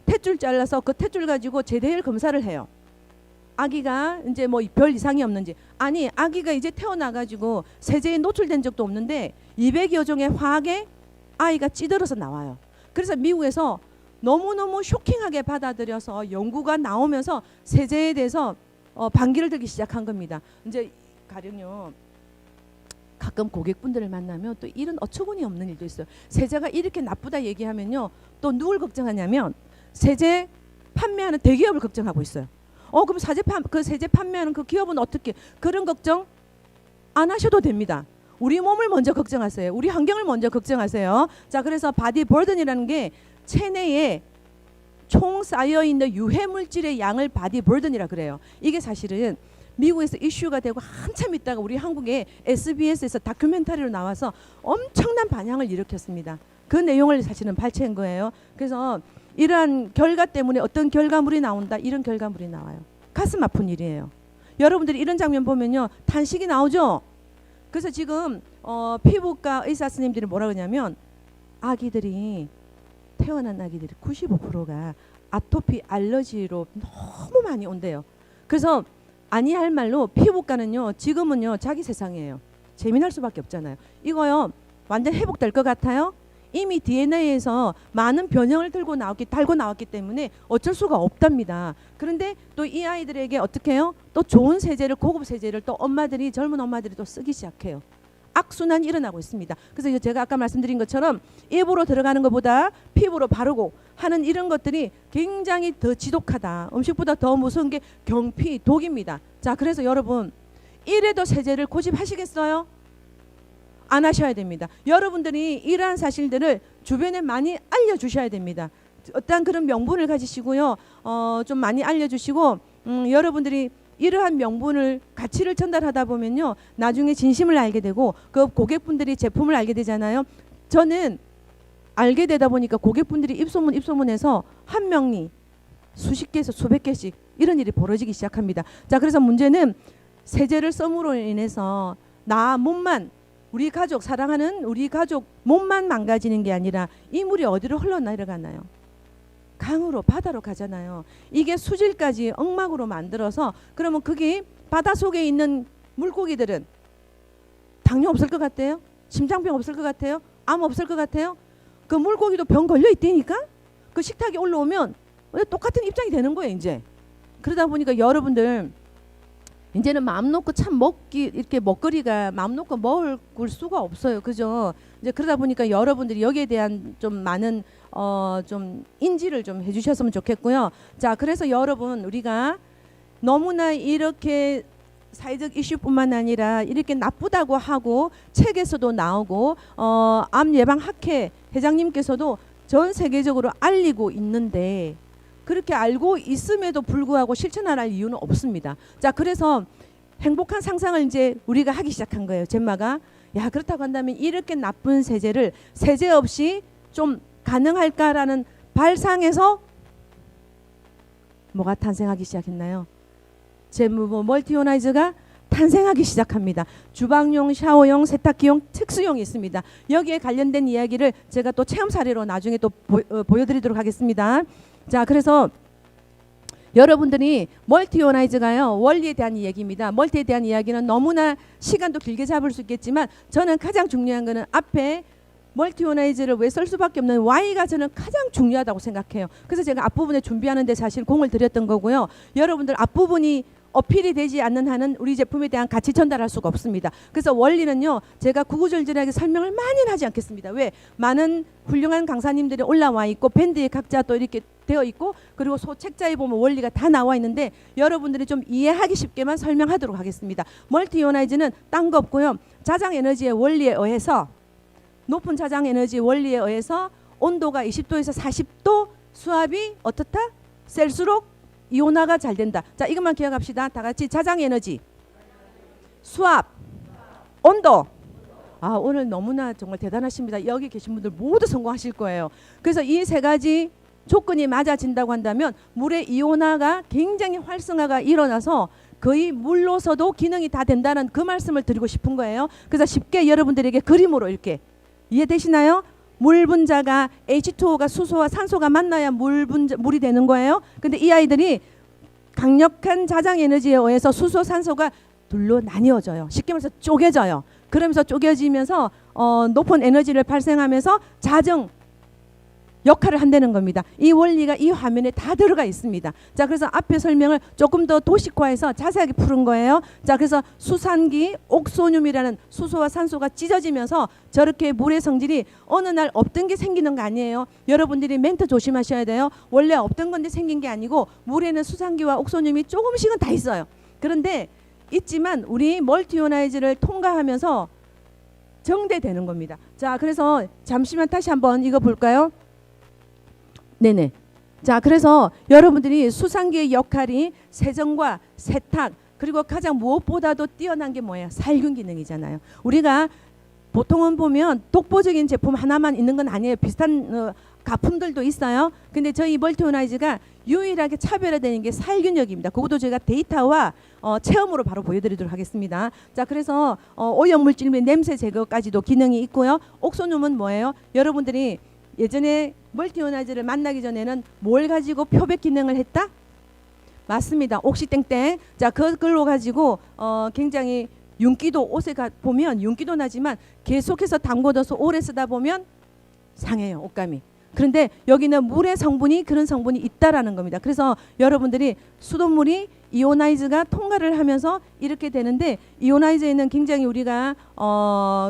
탯줄 잘라서 그 탯줄 가지고 재대열 검사를 해요. 아기가 이제 뭐 별 이상이 없는지. 아니, 아기가 이제 태어나가지고 세제에 노출된 적도 없는데 200여 종의 화학에 아이가 찌들어서 나와요. 그래서 미국에서 너무너무 쇼킹하게 받아들여서 연구가 나오면서 세제에 대해서 반기를 들기 시작한 겁니다. 이제 가령요. 가끔 고객분들을 만나면 또 이런 어처구니 없는 일도 있어요. 세제가 이렇게 나쁘다 얘기하면요. 또 누굴 걱정하냐면 세제 판매하는 대기업을 걱정하고 있어요. 그럼 세제 판매하는 그 기업은 어떻게? 그런 걱정 안 하셔도 됩니다. 우리 몸을 먼저 걱정하세요. 우리 환경을 먼저 걱정하세요. 자, 그래서 바디 버든이라는 게 체내에 총 쌓여있는 유해물질의 양을 바디 버든이라 그래요. 이게 사실은 미국에서 이슈가 되고 한참 있다가 우리 한국의 SBS에서 다큐멘터리로 나와서 엄청난 반향을 일으켰습니다. 그 내용을 사실은 발췌한 거예요. 그래서 이러한 결과 때문에 어떤 결과물이 나온다, 이런 결과물이 나와요. 가슴 아픈 일이에요. 여러분들이 이런 장면 보면요, 탄식이 나오죠. 그래서 지금 피부과 의사 선생님들이 뭐라 그러냐면 아기들이 태어난 아기들이 95%가 아토피 알러지로 너무 많이 온대요. 그래서 아니할 말로 피부과는요 지금은요 자기 세상이에요. 재미날 수밖에 없잖아요. 이거요 완전 회복될 것 같아요? 이미 DNA에서 많은 변형을 달고 나왔기 때문에 어쩔 수가 없답니다. 그런데 또 이 아이들에게 어떻게 해요? 또 좋은 세제를, 고급 세제를 또 엄마들이, 젊은 엄마들이 또 쓰기 시작해요. 악순환이 일어나고 있습니다. 그래서 제가 아까 말씀드린 것처럼 입으로 들어가는 것보다 피부로 바르고 하는 이런 것들이 굉장히 더 지독하다. 음식보다 더 무서운 게 경피, 독입니다. 자, 그래서 여러분 이래도 세제를 고집하시겠어요? 안 하셔야 됩니다. 여러분들이 이러한 사실들을 주변에 많이 알려주셔야 됩니다. 어떤 그런 명분을 가지시고요. 좀 많이 알려주시고 여러분들이 이러한 명분을 가치를 전달하다 보면요. 나중에 진심을 알게 되고 그 고객분들이 제품을 알게 되잖아요. 저는 알게 되다 보니까 고객분들이 입소문해서 한 명이 수십 개에서 수백 개씩 이런 일이 벌어지기 시작합니다. 자, 그래서 문제는 세제를 썸으로 인해서 나 몸만 우리 가족 사랑하는 우리 가족 몸만 망가지는 게 아니라 이 물이 어디로 흘러내려가나요? 강으로 바다로 가잖아요. 이게 수질까지 엉망으로 만들어서 그러면 거기 바다 속에 있는 물고기들은 당뇨 없을 것 같아요? 심장병 없을 것 같아요? 암 없을 것 같아요? 그 물고기도 병 걸려 있다니까? 그 식탁에 올라오면 똑같은 입장이 되는 거예요 이제. 그러다 보니까 여러분들 이제는 마음 놓고 참 이렇게 먹거리가 마음 놓고 먹을 수가 없어요. 그죠? 이제 그러다 보니까 여러분들이 여기에 대한 좀 많은 좀 인지를 좀 해주셨으면 좋겠고요. 자, 그래서 여러분 우리가 너무나 이렇게 사회적 이슈뿐만 아니라 이렇게 나쁘다고 하고 책에서도 나오고 암 예방 학회 회장님께서도 전 세계적으로 알리고 있는데 그렇게 알고 있음에도 불구하고 실천할 이유는 없습니다. 자, 그래서 행복한 상상을 이제 우리가 하기 시작한 거예요. 젬마가 야 그렇다고 한다면 이렇게 나쁜 세제를 세제 없이 좀 가능할까라는 발상에서 뭐가 탄생하기 시작했나요? 멀티오나이저가 탄생하기 시작합니다. 주방용, 샤워용, 세탁기용, 특수용이 있습니다. 여기에 관련된 이야기를 제가 또 체험 사례로 나중에 또 보여드리도록 하겠습니다. 자, 그래서 여러분들이 멀티오나이저가요 원리에 대한 이야기입니다. 멀티에 대한 이야기는 너무나 시간도 길게 잡을 수 있겠지만 저는 가장 중요한 거는 앞에 멀티오나이저를 왜 쓸 수밖에 없는 Y가 저는 가장 중요하다고 생각해요. 그래서 제가 앞부분에 준비하는데 사실 공을 들였던 거고요. 여러분들 앞부분이 어필이 되지 않는 한은 우리 제품에 대한 가치 전달할 수가 없습니다. 그래서 원리는요 제가 구구절절하게 설명을 많이는 하지 않겠습니다. 왜? 많은 훌륭한 강사님들이 올라와 있고 밴드에 각자 또 이렇게 되어 있고 그리고 책자에 보면 원리가 다 나와 있는데 여러분들이 좀 이해하기 쉽게만 설명하도록 하겠습니다. 멀티오나이즈는 딴 거 없고요. 자장 에너지의 원리에 의해서 높은 자장 에너지 원리에 의해서 온도가 20도에서 40도 수압이 어떻다? 셀수록 이온화가 잘 된다. 자, 이것만 기억합시다. 다 같이 자장 에너지, 수압, 온도. 아, 오늘 너무나 정말 대단하십니다. 여기 계신 분들 모두 성공하실 거예요. 그래서 이 세 가지 조건이 맞아진다고 한다면 물의 이온화가 굉장히 활성화가 일어나서 거의 물로서도 기능이 다 된다는 그 말씀을 드리고 싶은 거예요. 그래서 쉽게 여러분들에게 그림으로 이렇게 이해되시나요? 물 분자가 H2O가 수소와 산소가 만나야 물이 되는 거예요. 근데 이 아이들이 강력한 자장 에너지에 의해서 수소, 산소가 둘로 나뉘어져요. 쉽게 말해서 쪼개져요. 그러면서 쪼개지면서 높은 에너지를 발생하면서 자정 역할을 한다는 겁니다. 이 원리가 이 화면에 다 들어가 있습니다. 자, 그래서 앞에 설명을 조금 더 도식화해서 자세하게 푸른 거예요. 자, 그래서 수산기 옥소늄이라는 수소와 산소가 찢어지면서 저렇게 물의 성질이 어느 날 없던 게 생기는 거 아니에요. 여러분들이 멘트 조심하셔야 돼요. 원래 없던 건데 생긴 게 아니고 물에는 수산기와 옥소늄이 조금씩은 다 있어요. 그런데 있지만 우리 멀티오나이즈를 통과하면서 정대되는 겁니다. 자, 그래서 잠시만 다시 한번 이거 볼까요? 네네. 자, 그래서 여러분들이 수산기의 역할이 세정과 세탁 그리고 가장 무엇보다도 뛰어난 게 뭐예요? 살균 기능이잖아요. 우리가 보통은 보면 독보적인 제품 하나만 있는 건 아니에요. 비슷한 가품들도 있어요. 근데 저희 멀티오나이즈가 유일하게 차별화되는 게 살균력입니다. 그것도 제가 데이터와 체험으로 바로 보여드리도록 하겠습니다. 자, 그래서 오염물질 및 냄새 제거까지도 기능이 있고요. 옥소늄은 뭐예요? 여러분들이 예전에 멀티오나이즈를 만나기 전에는 뭘 가지고 표백 기능을 했다? 맞습니다. 옥시땡땡. 자, 그걸로 가지고 굉장히 윤기도 옷에 보면 윤기도 나지만 계속해서 담궈둬서 오래 쓰다 보면 상해요, 옷감이. 그런데 여기는 물의 성분이 그런 성분이 있다라는 겁니다. 그래서 여러분들이 수돗물이 이오나이즈가 통과를 하면서 이렇게 되는데, 이오나이즈에는 굉장히 우리가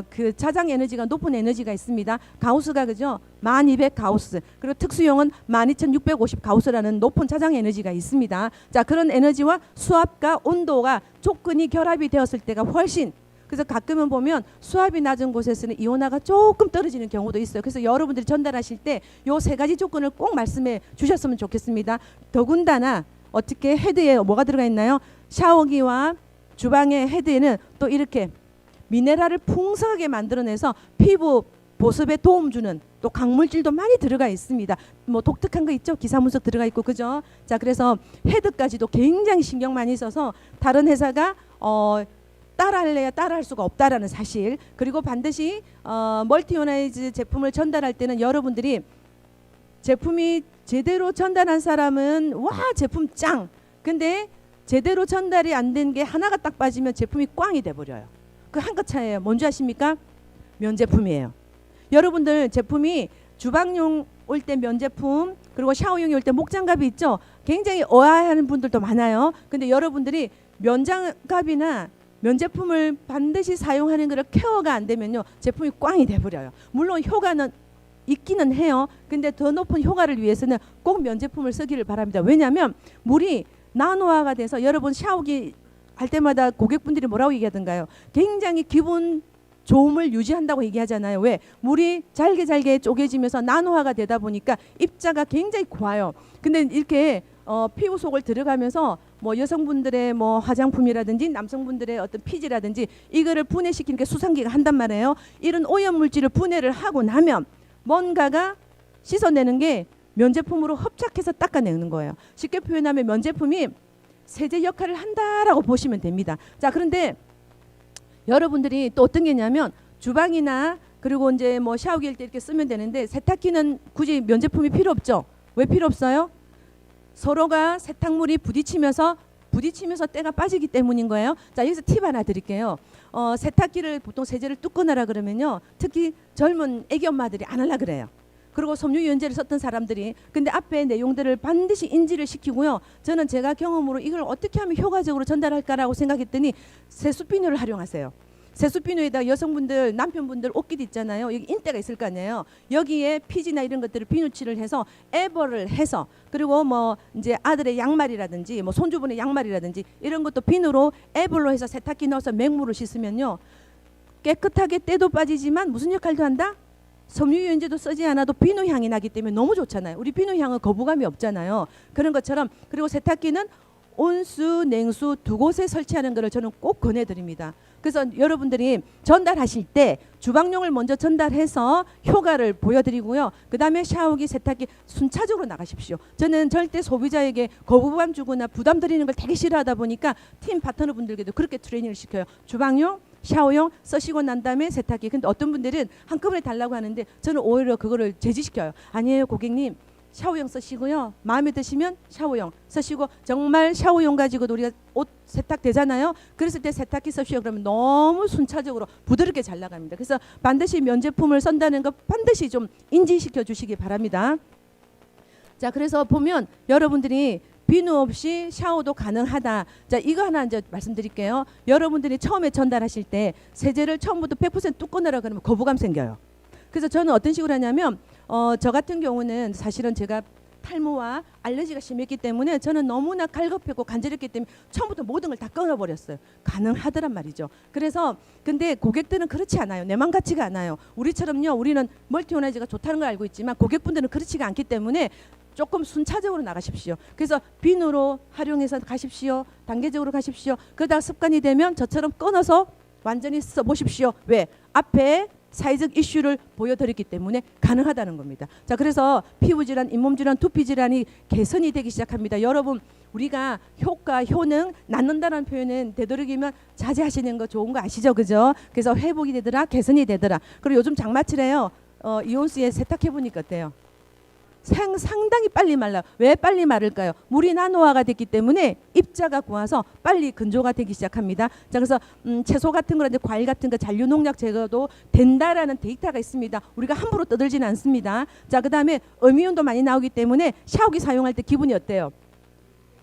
그 자장 에너지가 높은 에너지가 있습니다. 가우스가 그죠? 1200 가우스. 그리고 특수용은 12650 가우스라는 높은 자장 에너지가 있습니다. 자, 그런 에너지와 수압과 온도가 조건이 결합이 되었을 때가 훨씬, 그래서 가끔은 보면 수압이 낮은 곳에서는 이온화가 조금 떨어지는 경우도 있어요. 그래서 여러분들이 전달하실 때 요 세 가지 조건을 꼭 말씀해 주셨으면 좋겠습니다. 더군다나 어떻게 헤드에 뭐가 들어가 있나요? 샤워기와 주방의 헤드에는 또 이렇게 미네랄을 풍성하게 만들어내서 피부 보습에 도움 주는 또 강물질도 많이 들어가 있습니다. 뭐 독특한 거 있죠? 기사문석 들어가 있고, 그죠? 자, 그래서 헤드까지도 굉장히 신경 많이 써서 다른 회사가 따라할래야 따라할 수가 없다라는 사실. 그리고 반드시 멀티오나이즈 제품을 전달할 때는 여러분들이 제품이 제대로 전달한 사람은 와 제품 짱. 근데 제대로 전달이 안 된 게 하나가 딱 빠지면 제품이 꽝이 돼버려요. 그 한 끗 차이예요. 뭔지 아십니까? 면제품이에요. 여러분들 제품이 주방용 올 때 면제품, 그리고 샤워용이 올 때 목장갑이 있죠. 굉장히 어아하는 분들도 많아요. 근데 여러분들이 면장갑이나 면제품을 반드시 사용하는 거를 케어가 안 되면요, 제품이 꽝이 돼버려요. 물론 효과는 있기는 해요. 근데 더 높은 효과를 위해서는 꼭 면제품을 쓰기를 바랍니다. 왜냐하면 물이 나노화가 돼서, 여러분 샤워기 할 때마다 고객분들이 뭐라고 얘기하던가요? 굉장히 기분 좋음을 유지한다고 얘기하잖아요. 왜? 물이 잘게 쪼개지면서 나노화가 되다 보니까 입자가 굉장히 고와요. 근데 이렇게 피부 속을 들어가면서 뭐 여성분들의 뭐 화장품이라든지 남성분들의 어떤 피지라든지 이거를 분해시키는 게 수상기가 한단 말이에요. 이런 오염 물질을 분해를 하고 나면 뭔가가 씻어내는 게 면제품으로 흡착해서 닦아내는 거예요. 쉽게 표현하면 면제품이 세제 역할을 한다라고 보시면 됩니다. 자, 그런데 여러분들이 또 어떤 게냐면 주방이나 그리고 이제 뭐 샤워기일 때 이렇게 쓰면 되는데, 세탁기는 굳이 면제품이 필요 없죠. 왜 필요 없어요? 서로가 세탁물이 부딪히면서 때가 빠지기 때문인 거예요. 자, 여기서 팁 하나 드릴게요. 세탁기를 보통 세제를 뜯거나라 그러면요, 특히 젊은 애기 엄마들이 안 하려 그래요. 그리고 섬유유연제를 썼던 사람들이. 근데 앞에 내용들을 반드시 인지를 시키고요. 저는 제가 경험으로 이걸 어떻게 하면 효과적으로 전달할까라고 생각했더니 세수비누를 활용하세요. 세수비누에다 여성분들, 남편분들 옷깃 있잖아요. 여기 인대가 있을 거 아니에요. 여기에 피지나 이런 것들을 비누칠을 해서 애벌을 해서, 그리고 뭐 이제 아들의 양말이라든지 뭐 손주분의 양말이라든지 이런 것도 비누로 애벌로 해서 세탁기 넣어서 맹물을 씻으면요, 깨끗하게 때도 빠지지만 무슨 역할도 한다? 섬유유연제도 쓰지 않아도 비누 향이 나기 때문에 너무 좋잖아요. 우리 비누 향은 거부감이 없잖아요. 그런 것처럼. 그리고 세탁기는 온수, 냉수 두 곳에 설치하는 것을 저는 꼭 권해드립니다. 그래서 여러분들이 전달하실 때 주방용을 먼저 전달해서 효과를 보여드리고요. 그 다음에 샤워기, 세탁기 순차적으로 나가십시오. 저는 절대 소비자에게 거부감 주거나 부담 드리는 걸 되게 싫어하다 보니까 팀 파트너분들께도 그렇게 트레이닝을 시켜요. 주방용, 샤워용 쓰시고 난 다음에 세탁기. 근데 어떤 분들은 한꺼번에 달라고 하는데 저는 오히려 그거를 제지시켜요. 아니에요, 고객님. 샤워용 쓰시고요. 마음에 드시면 샤워용 쓰시고, 정말 샤워용 가지고도 우리가 옷 세탁 되잖아요. 그랬을 때 세탁기 쓰시오 그러면 너무 순차적으로 부드럽게 잘 나갑니다. 그래서 반드시 면제품을 쓴다는 거 반드시 좀 인지시켜 주시기 바랍니다. 자, 그래서 보면 여러분들이 비누 없이 샤워도 가능하다. 자, 이거 하나 이제 말씀드릴게요. 여러분들이 처음에 전달하실 때 세제를 처음부터 100% 뚜꺼내라 그러면 거부감 생겨요. 그래서 저는 어떤 식으로 하냐면 저 같은 경우는 사실은 제가 탈모와 알레르기가 심했기 때문에 저는 너무나 갈급했고 간절했기 때문에 처음부터 모든 걸 다 끊어버렸어요. 가능하더란 말이죠. 그래서 근데 고객들은 그렇지 않아요. 내 맘 같지가 않아요. 우리처럼요, 우리는 멀티오나이즈가 좋다는 걸 알고 있지만 고객분들은 그렇지가 않기 때문에 조금 순차적으로 나가십시오. 그래서 비누로 활용해서 가십시오. 단계적으로 가십시오. 그러다가 습관이 되면 저처럼 끊어서 완전히 써보십시오. 왜? 앞에 사회적 이슈를 보여드렸기 때문에 가능하다는 겁니다. 자, 그래서 피부질환, 잇몸질환, 두피질환이 개선이 되기 시작합니다. 여러분, 우리가 효과, 효능, 낫는다는 표현은 되도록이면 자제하시는 거 좋은 거 아시죠? 그죠? 그래서 회복이 되더라, 개선이 되더라. 그리고 요즘 장마철에요. 이온수에 세탁해 보니까 어때요? 상당히 빨리 말라요. 왜 빨리 마를까요? 물이 나노화가 됐기 때문에 입자가 고와서 빨리 건조가 되기 시작합니다. 자, 그래서 채소 같은 거라든지 과일 같은 거 잔류 농약 제거도 된다라는 데이터가 있습니다. 우리가 함부로 떠들지는 않습니다. 자, 그다음에 음이온도 많이 나오기 때문에 샤워기 사용할 때 기분이 어때요?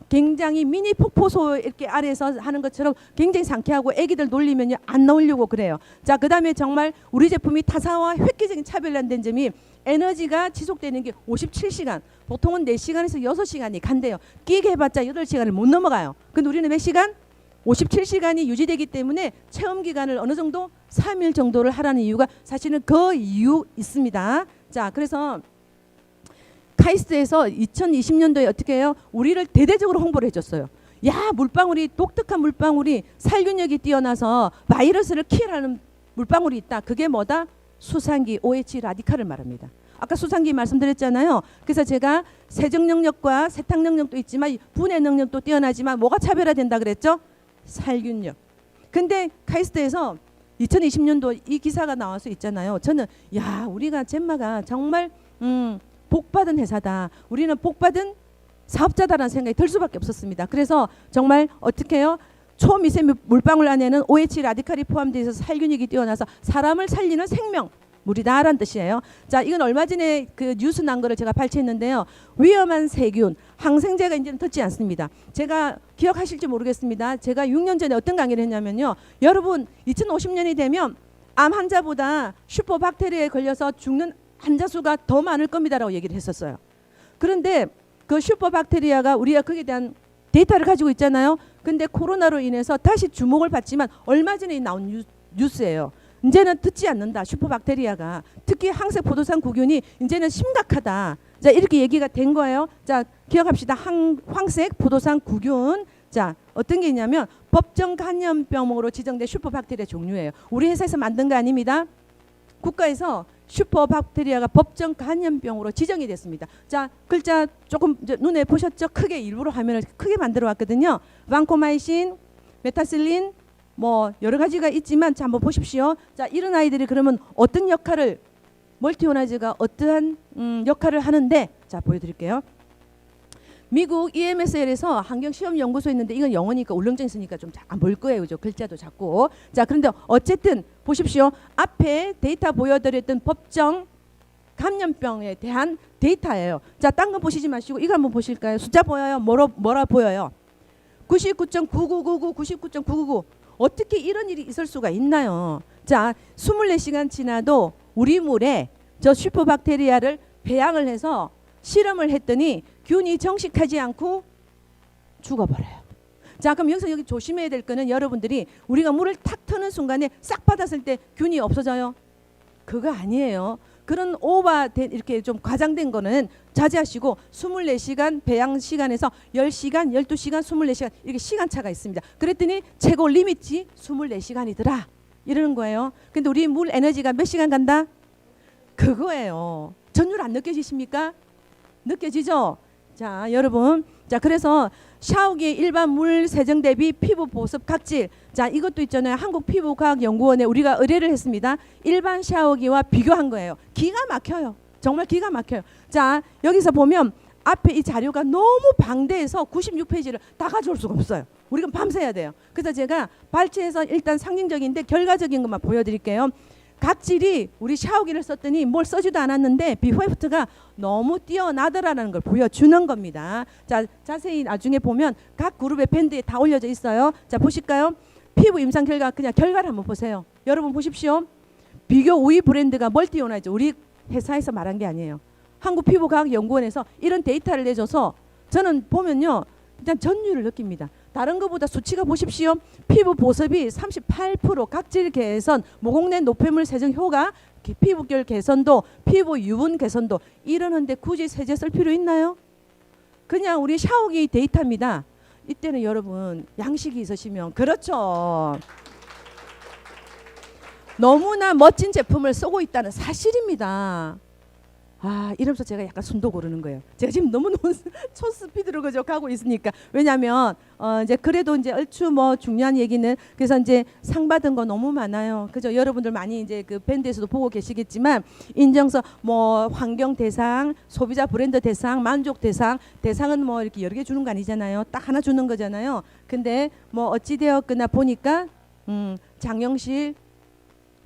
굉장히 미니 폭포소 이렇게 아래에서 하는 것처럼 굉장히 상쾌하고 애기들 놀리면 안 나오려고 그래요. 자, 그다음에 정말 우리 제품이 타사와 획기적인 차별화된 점이 에너지가 지속되는 게 57시간, 보통은 4시간에서 6시간이 간대요. 끼게 해봤자 8시간을 못 넘어가요. 근데 우리는 몇 시간? 57시간이 유지되기 때문에 체험 기간을 어느 정도 3일 정도를 하라는 이유가 사실은 그 이유 있습니다. 자, 그래서 카이스트에서 2020년도에 어떻게 해요? 우리를 대대적으로 홍보를 해줬어요. 야, 물방울이, 독특한 물방울이 살균력이 뛰어나서 바이러스를 킬하는 물방울이 있다. 그게 뭐다? 수산기 OH 라디칼을 말합니다. 아까 수산기 말씀드렸잖아요. 그래서 제가 세정 능력과 세탁 능력도 있지만 분해 능력도 뛰어나지만 뭐가 차별화된다 그랬죠? 살균력. 근데 카이스트에서 2020년도 이 기사가 나와서 있잖아요. 저는 야, 우리가 젠마가 정말 복받은 회사다. 우리는 복받은 사업자다라는 생각이 들 수밖에 없었습니다. 그래서 정말 어떻게 해요? 초미세 물방울 안에는 OH 라디칼이 포함되어 있어서 살균력이 뛰어나서 사람을 살리는 생명물이다라는 뜻이에요. 자, 이건 얼마 전에 그 뉴스 난 거를 제가 발췌했는데요. 위험한 세균, 항생제가 이제는 듣지 않습니다. 제가 기억하실지 모르겠습니다. 제가 6년 전에 어떤 강의를 했냐면요. 여러분 2050년이 되면 암 환자보다 슈퍼박테리아에 걸려서 죽는 환자 수가 더 많을 겁니다라고 얘기를 했었어요. 그런데 그 슈퍼박테리아가 우리가 거기에 대한 데이터를 가지고 있잖아요. 근데 코로나로 인해서 다시 주목을 받지만 얼마 전에 나온 뉴스예요. 이제는 듣지 않는다. 슈퍼박테리아가. 특히 항색 포도산 구균이 이제는 심각하다. 자, 이렇게 얘기가 된 거예요. 자, 기억합시다. 황색 포도산 구균. 자, 어떤 게 있냐면 법정 감염병으로 지정된 슈퍼박테리아 종류예요. 우리 회사에서 만든 거 아닙니다. 국가에서 슈퍼박테리아가 법정 감염병으로 지정이 됐습니다. 자, 글자 조금 눈에 보셨죠? 크게 일부러 화면을 크게 만들어 왔거든요. 방코마이신, 메타실린 뭐 여러 가지가 있지만 자, 한번 보십시오. 자, 이런 아이들이 그러면 어떤 역할을 멀티오나즈가 어떠한 역할을 하는데 자, 보여드릴게요. 미국 EMSL에서 환경시험연구소에 있는데 이건 영어니까 울렁증 있으니까 좀 안 보일 거예요. 그죠? 글자도 작고. 자, 그런데 어쨌든 보십시오. 앞에 데이터 보여드렸던 법정 감염병에 대한 데이터예요. 자, 딴 거 보시지 마시고 이거 한번 보실까요? 숫자 보여요? 뭐라 보여요? 99.9999, 99.999. 어떻게 이런 일이 있을 수가 있나요? 자, 24시간 지나도 우리 물에 저 슈퍼박테리아를 배양을 해서 실험을 했더니 균이 정식하지 않고 죽어버려요. 자, 그럼 여기 조심해야 될 거는 여러분들이 우리가 물을 탁 트는 순간에 싹 받았을 때 균이 없어져요? 그거 아니에요. 그런 오버된 이렇게 좀 과장된 거는 자제하시고 24시간 배양 시간에서 10시간, 12시간, 24시간 이렇게 시간차가 있습니다. 그랬더니 최고 리밋이 24시간이더라. 이러는 거예요. 근데 우리 물 에너지가 몇 시간 간다? 그거예요. 전율 안 느껴지십니까? 느껴지죠? 자, 여러분. 자, 그래서 샤워기 일반 물 세정 대비 피부 보습 각질. 자, 이것도 있잖아요. 한국피부과학연구원에 우리가 의뢰를 했습니다. 일반 샤워기와 비교한 거예요. 기가 막혀요. 정말 기가 막혀요. 자, 여기서 보면 앞에 이 자료가 너무 방대해서 96페이지를 다 가져올 수가 없어요. 우리가 밤새야 돼요. 그래서 제가 발췌해서 일단 상징적인데 결과적인 것만 보여드릴게요. 각질이 우리 샤워기를 썼더니 뭘 써지도 않았는데 비포 애프터가 너무 뛰어나더라는 걸 보여주는 겁니다. 자, 자세히 나중에 보면 각 그룹의 밴드에 다 올려져 있어요. 자, 보실까요? 피부 임상 결과 그냥 결과를 한번 보세요. 여러분 보십시오. 비교 우위 브랜드가 멀티오나이즈 우리 회사에서 말한 게 아니에요. 한국피부과학연구원에서 이런 데이터를 내줘서 저는 보면요. 그냥 전율을 느낍니다. 다른 것보다 수치가 보십시오. 피부 보습이 38%, 각질 개선, 모공내 노폐물 세정 효과, 피부결 개선도, 피부 유분 개선도 이러는데 굳이 세제 쓸 필요 있나요? 그냥 우리 샤워기 데이터입니다. 이때는 여러분 양식이 있으시면 그렇죠. 너무나 멋진 제품을 쓰고 있다는 사실입니다. 이러면서 제가 약간 숨도 고르는 거예요. 제가 지금 너무 초스피드로 그저 가고 있으니까. 왜냐하면 이제 그래도 이제 얼추 뭐 중요한 얘기는, 그래서 이제 상 받은 거 너무 많아요. 그죠? 여러분들 많이 이제 그 밴드에서도 보고 계시겠지만, 인정서 뭐 환경 대상, 소비자 브랜드 대상, 만족 대상, 대상은 뭐 이렇게 여러 개 주는 거 아니잖아요. 딱 하나 주는 거잖아요. 근데 뭐 어찌 되었거나 보니까 장영실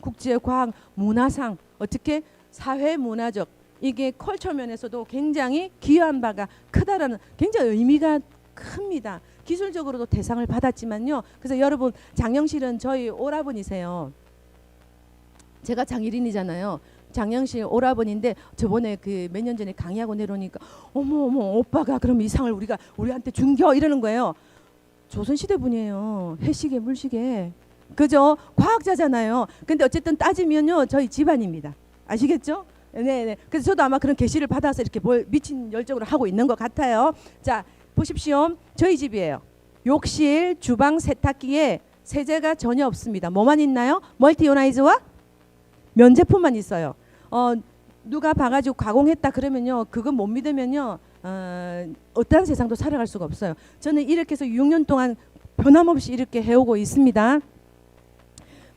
국제과학 문화상, 어떻게 사회 문화적, 이게 컬처 면에서도 굉장히 기여한 바가 크다라는, 굉장히 의미가 큽니다. 기술적으로도 대상을 받았지만요. 그래서 여러분, 장영실은 저희 오라버니세요. 제가 장일인이잖아요. 장영실 오라버니인데, 저번에 그 몇 년 전에 강의하고 내려오니까 어머 오빠가 그럼 이 상을 우리한테 준겨 이러는 거예요. 조선시대 분이에요. 해시계 물시계, 그죠? 과학자잖아요. 근데 어쨌든 따지면요, 저희 집안입니다. 아시겠죠? 네네. 그래서 저도 아마 그런 계시를 받아서 이렇게 미친 열정으로 하고 있는 것 같아요. 자, 보십시오. 저희 집이에요. 욕실, 주방, 세탁기에 세제가 전혀 없습니다. 뭐만 있나요? 멀티오나이즈와 면 제품만 있어요. 누가 봐가지고 가공했다 그러면요, 그건 못 믿으면요, 어떠한 세상도 살아갈 수가 없어요. 저는 이렇게 해서 6년 동안 변함없이 이렇게 해오고 있습니다.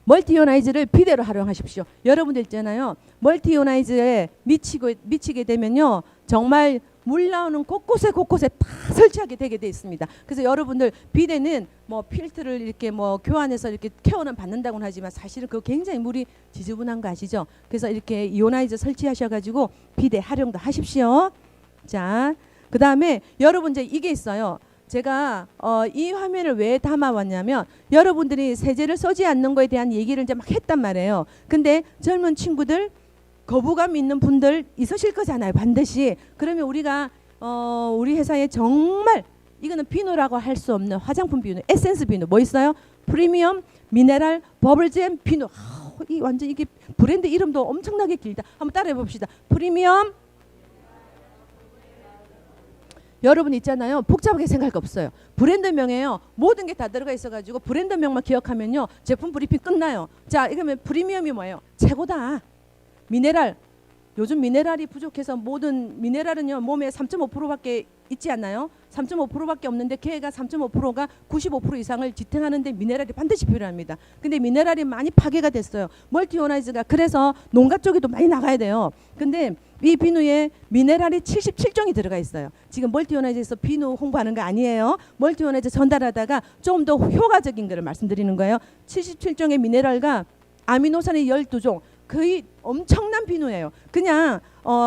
멀티오나이즈를 비대로 활용하십시오. 여러분들 있잖아요. 멀티오나이즈에 미치게 되면요, 정말 물 나오는 곳곳에 다 설치하게 되게 돼 있습니다. 그래서 여러분들 비대는 뭐 필터를 이렇게 뭐 교환해서 이렇게 케어는 받는다고는 하지만 사실은 그거 굉장히 물이 지저분한 거 아시죠? 그래서 이렇게 이오나이저 설치하셔가지고 비대 활용도 하십시오. 자, 그 다음에 여러분 이제 이게 있어요. 제가 이 화면을 왜 담아왔냐면, 여러분들이 세제를 쓰지 않는 거에 대한 얘기를 이제 막 했단 말이에요. 근데 젊은 친구들, 거부감 있는 분들 있으실 거잖아요, 반드시. 그러면 우리가 우리 회사에 정말 이거는 비누라고 할 수 없는 화장품 비누, 에센스 비누 뭐 있어요? 프리미엄 미네랄 버블잼 비누. 이 완전 이게 브랜드 이름도 엄청나게 길다. 한번 따라해 봅시다. 프리미엄, 여러분 있잖아요, 복잡하게 생각할 거 없어요. 브랜드명이에요. 모든 게 다 들어가 있어가지고 브랜드명만 기억하면요, 제품 브리핑 끝나요. 자, 이러면 프리미엄이 뭐예요? 최고다. 미네랄, 요즘 미네랄이 부족해서 모든 미네랄은요 몸에 3.5%밖에 있지 않나요? 3.5%밖에 없는데 걔가 3.5%가 95% 이상을 지탱하는데 미네랄이 반드시 필요합니다. 근데 미네랄이 많이 파괴가 됐어요. 멀티오나이즈가. 그래서 농가 쪽에도 많이 나가야 돼요. 근데 이 비누에 미네랄이 77종이 들어가 있어요. 지금 멀티오나이즈에서 비누 홍보하는 거 아니에요. 멀티오나이즈 전달하다가 좀 더 효과적인 거를 말씀드리는 거예요. 77종의 미네랄과 아미노산이 12종, 거의 엄청난 비누예요. 그냥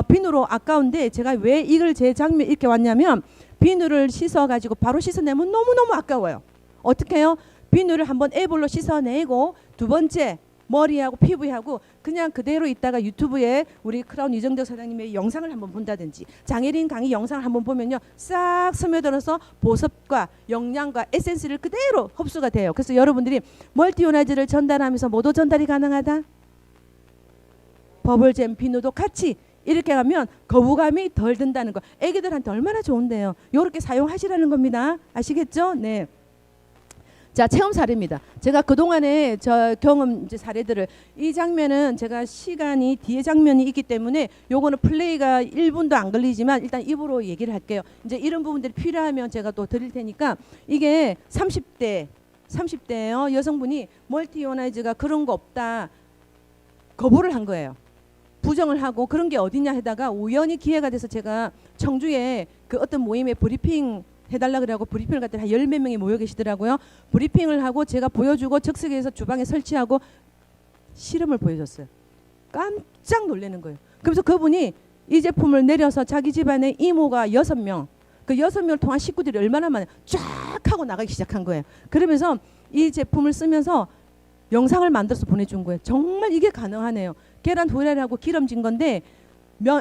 비누로 아까운데, 제가 왜 이걸 제 장면에 이렇게 왔냐면, 비누를 씻어가지고 바로 씻어내면 너무너무 아까워요. 어떻게 해요? 비누를 한번 에볼로 씻어내고, 두 번째 머리하고 피부하고 그냥 그대로 있다가 유튜브에 우리 크라운 이정덕 사장님의 영상을 한번 본다든지, 장혜린 강의 영상을 한번 보면요, 싹 스며들어서 보습과 영양과 에센스를 그대로 흡수가 돼요. 그래서 여러분들이 멀티오나이즈를 전달하면서 뭐도 전달이 가능하다? 버블잼 비누도 같이 이렇게 가면 거부감이 덜 든다는 거. 애기들한테 얼마나 좋은데요. 요렇게 사용하시라는 겁니다. 아시겠죠? 네. 자, 체험 사례입니다. 제가 그동안에 저 경험 이제 사례들을, 이 장면은 제가 시간이 뒤에 장면이 있기 때문에 요거는 플레이가 1분도 안 걸리지만 일단 입으로 얘기를 할게요. 이제 이런 부분들이 필요하면 제가 또 드릴 테니까. 이게 30대예요. 여성분이 멀티오나이즈가 그런 거 없다 거부를 한 거예요. 부정을 하고 그런 게 어디냐 하다가 우연히 기회가 돼서 제가 청주에 그 어떤 모임에 브리핑 해달라 그래갖고 브리핑을 갔더니 한 10몇 명이 모여 계시더라고요. 브리핑을 하고 제가 보여주고 즉석에서 주방에 설치하고 실험을 보여줬어요. 깜짝 놀라는 거예요. 그래서 그분이 이 제품을 내려서 자기 집안에 이모가 6명, 그 6명을 통한 식구들이 얼마나 많아요. 쫙 하고 나가기 시작한 거예요. 그러면서 이 제품을 쓰면서 영상을 만들어서 보내준 거예요. 정말 이게 가능하네요. 계란 후라이하고 기름진 건데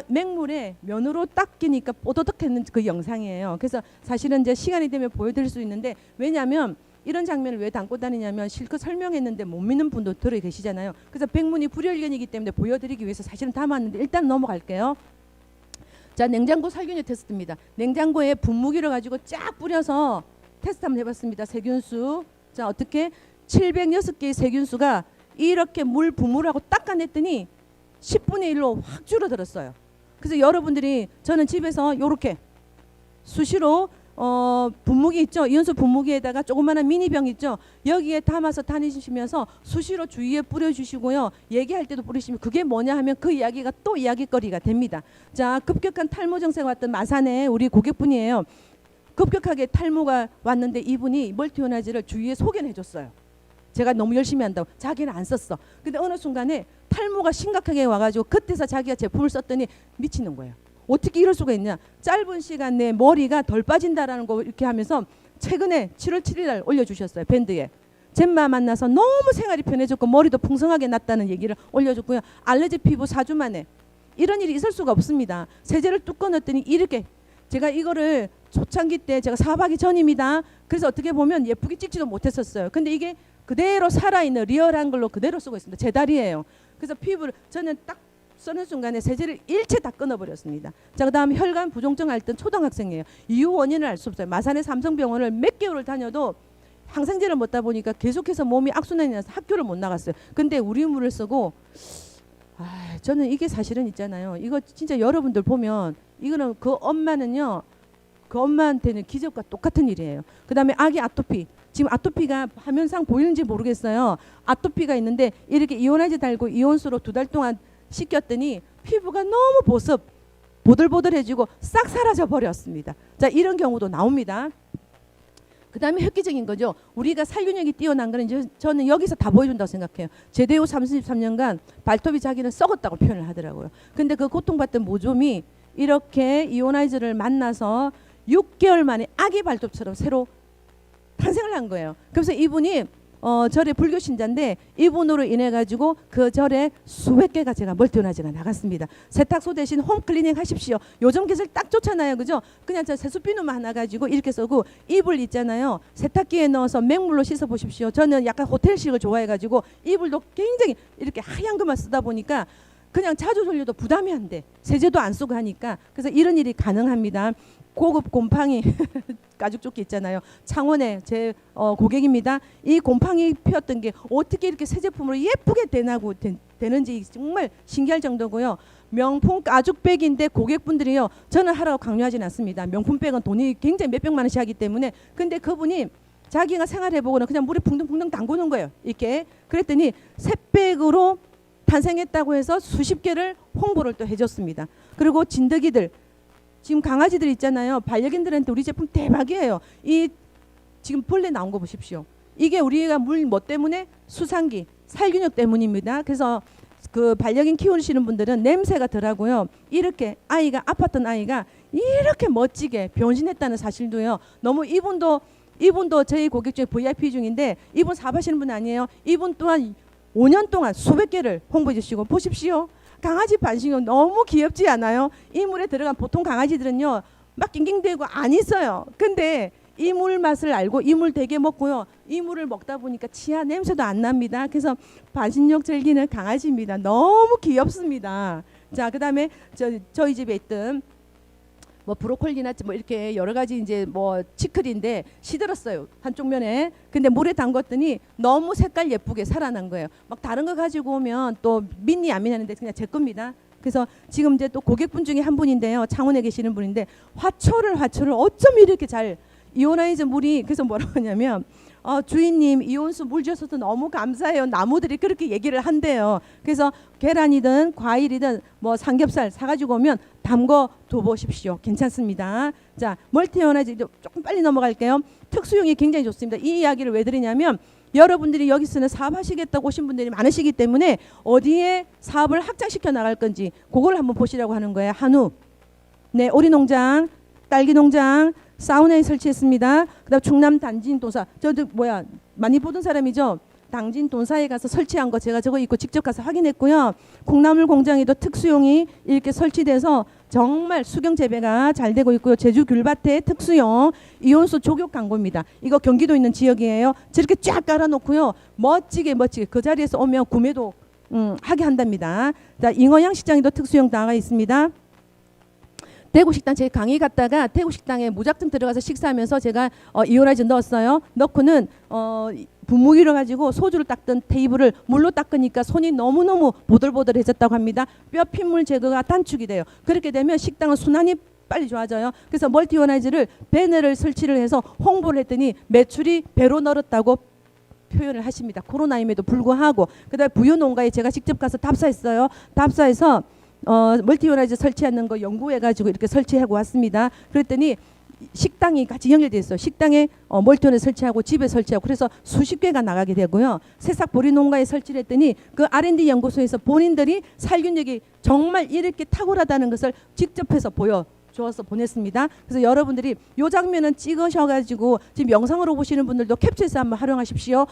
맹물에 면으로 닦이니까 뽀드득했는 그 영상이에요. 그래서 사실은 이제 시간이 되면 보여드릴 수 있는데, 왜냐하면 이런 장면을 왜 담고 다니냐면 실컷 설명했는데 못 믿는 분도 들어 계시잖아요. 그래서 백문이 불여일견이기 때문에 보여드리기 위해서 사실은 담았는데 일단 넘어갈게요. 자, 냉장고 살균율 테스트입니다. 냉장고에 분무기를 가지고 쫙 뿌려서 테스트 한번 해봤습니다. 세균수. 자, 어떻게 706개의 세균수가 이렇게 물 분무하고 닦아냈더니 10분의 1로 확 줄어들었어요. 그래서 여러분들이 저는 집에서 요렇게 수시로 분무기 있죠. 이온수 분무기에다가 조그마한 미니병 있죠. 여기에 담아서 다니시면서 수시로 주위에 뿌려주시고요. 얘기할 때도 뿌리시면 그게 뭐냐 하면 그 이야기가 또 이야기거리가 됩니다. 자, 급격한 탈모 증세가 왔던 마산의 우리 고객분이에요. 급격하게 탈모가 왔는데 이분이 멀티오나즈를 주위에 소개해 줬어요. 제가 너무 열심히 한다고. 자기는 안 썼어. 근데 어느 순간에 탈모가 심각하게 와가지고 그때서 자기가 제품을 썼더니 미치는 거예요. 어떻게 이럴 수가 있냐. 짧은 시간 내에 머리가 덜 빠진다라는 거 이렇게 하면서 최근에 7월 7일 날 올려주셨어요. 밴드에. 젬마 만나서 너무 생활이 편해졌고 머리도 풍성하게 났다는 얘기를 올려줬고요. 알레르기 피부 4주 만에. 이런 일이 있을 수가 없습니다. 세제를 뚝 꺼냈더니 이렇게. 제가 이거를 초창기 때 제가 사업하기 전입니다. 그래서 어떻게 보면 예쁘게 찍지도 못했었어요. 근데 이게 그대로 살아있는 리얼한 걸로 그대로 쓰고 있습니다. 제 다리예요. 그래서 피부를 저는 딱 쓰는 순간에 세제를 일체 다 끊어버렸습니다. 자, 그 다음에 혈관 부종증 앓던 초등학생이에요. 이유 원인을 알 수 없어요. 마산의 삼성병원을 몇 개월을 다녀도 항생제를 먹다 보니까 계속해서 몸이 악순환이 나서 학교를 못 나갔어요. 근데 우리 물을 쓰고 저는 이게 사실은 있잖아요. 이거 진짜 여러분들 보면 이거는 그 엄마는요. 그 엄마한테는 기적과 똑같은 일이에요. 그 다음에 아기 아토피. 지금 아토피가 화면상 보이는지 모르겠어요. 아토피가 있는데 이렇게 이온화제 달고 이온수로 2달 동안 씻겼더니 피부가 너무 보들보들해지고 싹 사라져 버렸습니다. 자, 이런 경우도 나옵니다. 그 다음에 획기적인 거죠. 우리가 살균력이 뛰어난 거는 이제 저는 여기서 다 보여준다고 생각해요. 제대 후 33년간 발톱이 자기는 썩었다고 표현을 하더라고요. 근데 그 고통받던 모좀이 이렇게 이오나이저를 만나서 6개월 만에 아기 발톱처럼 새로 탄생을 한 거예요. 그래서 이분이 절의 불교 신자인데 이분으로 인해 가지고 그 절에 수백 개가 제가 멀티오나즈가 나갔습니다. 세탁소 대신 홈클리닝 하십시오. 요즘 기술 딱 좋잖아요, 그죠? 그냥 저 세수비누만 하나 가지고 이렇게 쓰고 이불 있잖아요. 세탁기에 넣어서 맹물로 씻어 보십시오. 저는 약간 호텔식을 좋아해가지고 이불도 굉장히 이렇게 하얀 것만 쓰다 보니까 그냥 자주 돌려도 부담이 안 돼. 세제도 안 쓰고 하니까. 그래서 이런 일이 가능합니다. 고급 곰팡이 가죽조끼 있잖아요. 창원의 제 고객입니다. 이 곰팡이 피었던 게 어떻게 이렇게 새 제품으로 예쁘게 되는지 정말 신기할 정도고요. 명품 가죽백인데 고객분들이요. 저는 하라고 강요하지는 않습니다. 명품백은 돈이 굉장히 몇백만 원씩 하기 때문에. 근데 그분이 자기가 생활해보고는 그냥 물에 붕덩붕덩 담그는 거예요. 이렇게. 그랬더니 새 백으로 탄생했다고 해서 수십 개를 홍보를 또 해줬습니다. 그리고 진드기들. 지금 강아지들 있잖아요. 반려견들한테 우리 제품 대박이에요. 이 지금 벌레 나온 거 보십시오. 이게 우리가 물 뭐 때문에 수상기, 살균력 때문입니다. 그래서 그 반려견 키우시는 분들은 냄새가 덜하고요. 이렇게 아이가 아팠던 아이가 이렇게 멋지게 변신했다는 사실도요. 너무 이분도 저희 고객 중에 VIP 중인데 이분 사업하시는 분 아니에요. 이분 또한 5년 동안 수백 개를 홍보해 주시고 보십시오. 강아지 반신욕 너무 귀엽지 않아요? 이 물에 들어간 보통 강아지들은요 막 낑낑대고 안 있어요. 근데 이 물 맛을 알고 이 물 되게 먹고요. 이 물을 먹다 보니까 치아 냄새도 안 납니다. 그래서 반신욕 즐기는 강아지입니다. 너무 귀엽습니다. 자, 그다음에 저희 집에 있던 뭐 브로콜리나 뭐 이렇게 여러 가지 이제 뭐 치클인데 시들었어요 한쪽 면에. 근데 물에 담갔더니 너무 색깔 예쁘게 살아난 거예요. 막 다른 거 가지고 오면 또 믿니 안 믿냐는데 그냥 제 겁니다. 그래서 지금 이제 또 고객분 중에 한 분인데요. 창원에 계시는 분인데 화초를 어쩜 이렇게 잘 이오나이저 물이 그래서 뭐라고 하냐면 주인님 이온수 물 주셔서 너무 감사해요. 나무들이 그렇게 얘기를 한대요. 그래서 계란이든 과일이든 뭐 삼겹살 사가지고 오면 담궈 둬보십시오. 괜찮습니다. 자, 멀티오나이저 조금 빨리 넘어갈게요. 특수용이 굉장히 좋습니다. 이 이야기를 왜 드리냐면 여러분들이 여기서는 사업하시겠다고 오신 분들이 많으시기 때문에 어디에 사업을 확장시켜 나갈 건지 그걸 한번 보시라고 하는 거예요. 한우, 네, 오리농장, 딸기농장, 사우나에 설치했습니다. 그다음 충남 단진도사 많이 보던 사람이죠. 당진돈사에 가서 설치한 거 제가 저거 입고 직접 가서 확인했고요. 콩나물 공장에도 특수용이 이렇게 설치돼서 정말 수경 재배가 잘 되고 있고요. 제주 귤밭에 특수용 이온수 조격 광고입니다. 이거 경기도 있는 지역이에요. 저렇게 쫙 깔아놓고요. 멋지게 그 자리에서 오면 구매도 하게 한답니다. 자, 잉어양 시장에도 특수용 나가 있습니다. 대구 식당 제 강의 갔다가 대구 식당에 무작정 들어가서 식사하면서 제가 이온하이저 넣었어요. 넣고는 분무기로 가지고 소주를 닦던 테이블을 물로 닦으니까 손이 너무너무 보들보들해졌다고 합니다. 뼈 핏물 제거가 단축이 돼요. 그렇게 되면 식당은 순환이 빨리 좋아져요. 그래서 멀티 이온하이저를 배너를 설치를 해서 홍보를 했더니 매출이 배로 늘었다고 표현을 하십니다. 코로나임에도 불구하고. 그다음에 부유농가에 제가 직접 가서 답사했어요. 답사해서 멀티 이온하이저 설치하는 거 연구해가지고 이렇게 설치하고 왔습니다. 그랬더니 식당이 같이 연결돼 있어요. 식당에 멀티 이온하이저 설치하고 집에 설치하고 그래서 수십 개가 나가게 되고요. 새싹 보리 농가에 설치를 했더니 그 R&D 연구소에서 본인들이 살균력이 정말 이렇게 탁월하다는 것을 직접 해서 보여줘서 보냈습니다. 그래서 여러분들이 요 장면은 찍으셔가지고 지금 영상으로 보시는 분들도 캡처해서 한번 활용하십시오.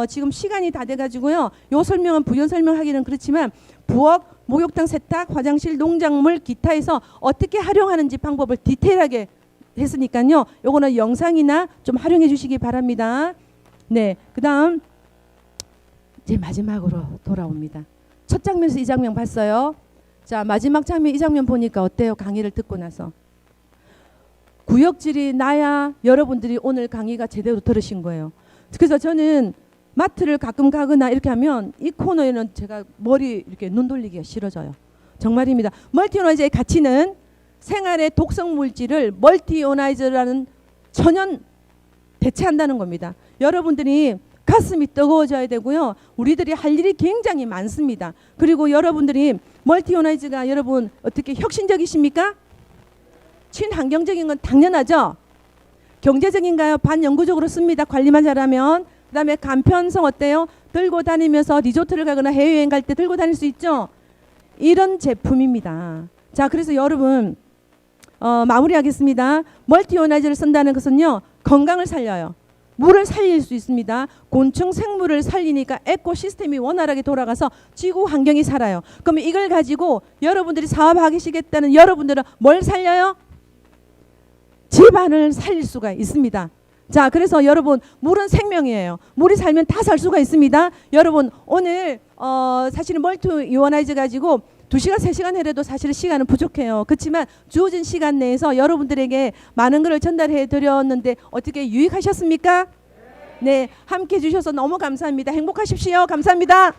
지금 시간이 다 돼가지고요. 요 설명은 부연 설명하기는 그렇지만 부엌, 목욕탕, 세탁, 화장실, 농작물, 기타에서 어떻게 활용하는지 방법을 디테일하게 했으니까요. 요거는 영상이나 좀 활용해 주시기 바랍니다. 네, 그다음 이제 마지막으로 돌아옵니다. 첫 장면에서 이 장면 봤어요. 자, 마지막 장면 이 장면 보니까 어때요? 강의를 듣고 나서 구역질이 나야 여러분들이 오늘 강의가 제대로 들으신 거예요. 그래서 저는 마트를 가끔 가거나 이렇게 하면 이 코너에는 제가 머리 이렇게 눈 돌리기가 싫어져요. 정말입니다. 멀티이온하이저의 가치는 생활의 독성 물질을 멀티이온하이저라는 천연 대체한다는 겁니다. 여러분들이 가슴이 뜨거워져야 되고요. 우리들이 할 일이 굉장히 많습니다. 그리고 여러분들이 멀티이온하이저가 여러분 어떻게 혁신적이십니까? 친환경적인 건 당연하죠. 경제적인가요? 반영구적으로 씁니다. 관리만 잘하면. 그 다음에 간편성 어때요? 들고 다니면서 리조트를 가거나 해외여행 갈 때 들고 다닐 수 있죠. 이런 제품입니다. 자, 그래서 여러분 마무리하겠습니다. 멀티이온하이저를 쓴다는 것은요. 건강을 살려요. 물을 살릴 수 있습니다. 곤충 생물을 살리니까 에코시스템이 원활하게 돌아가서 지구 환경이 살아요. 그러면 이걸 가지고 여러분들이 사업하시겠다는 여러분들은 뭘 살려요? 집안을 살릴 수가 있습니다. 자, 그래서 여러분 물은 생명이에요. 물이 살면 다 살 수가 있습니다. 여러분 오늘 사실은 멀티이온하이저 가지고 2시간, 3시간 해도 사실 시간은 부족해요. 그렇지만 주어진 시간 내에서 여러분들에게 많은 것을 전달해 드렸는데 어떻게 유익하셨습니까? 네, 함께 해주셔서 너무 감사합니다. 행복하십시오. 감사합니다.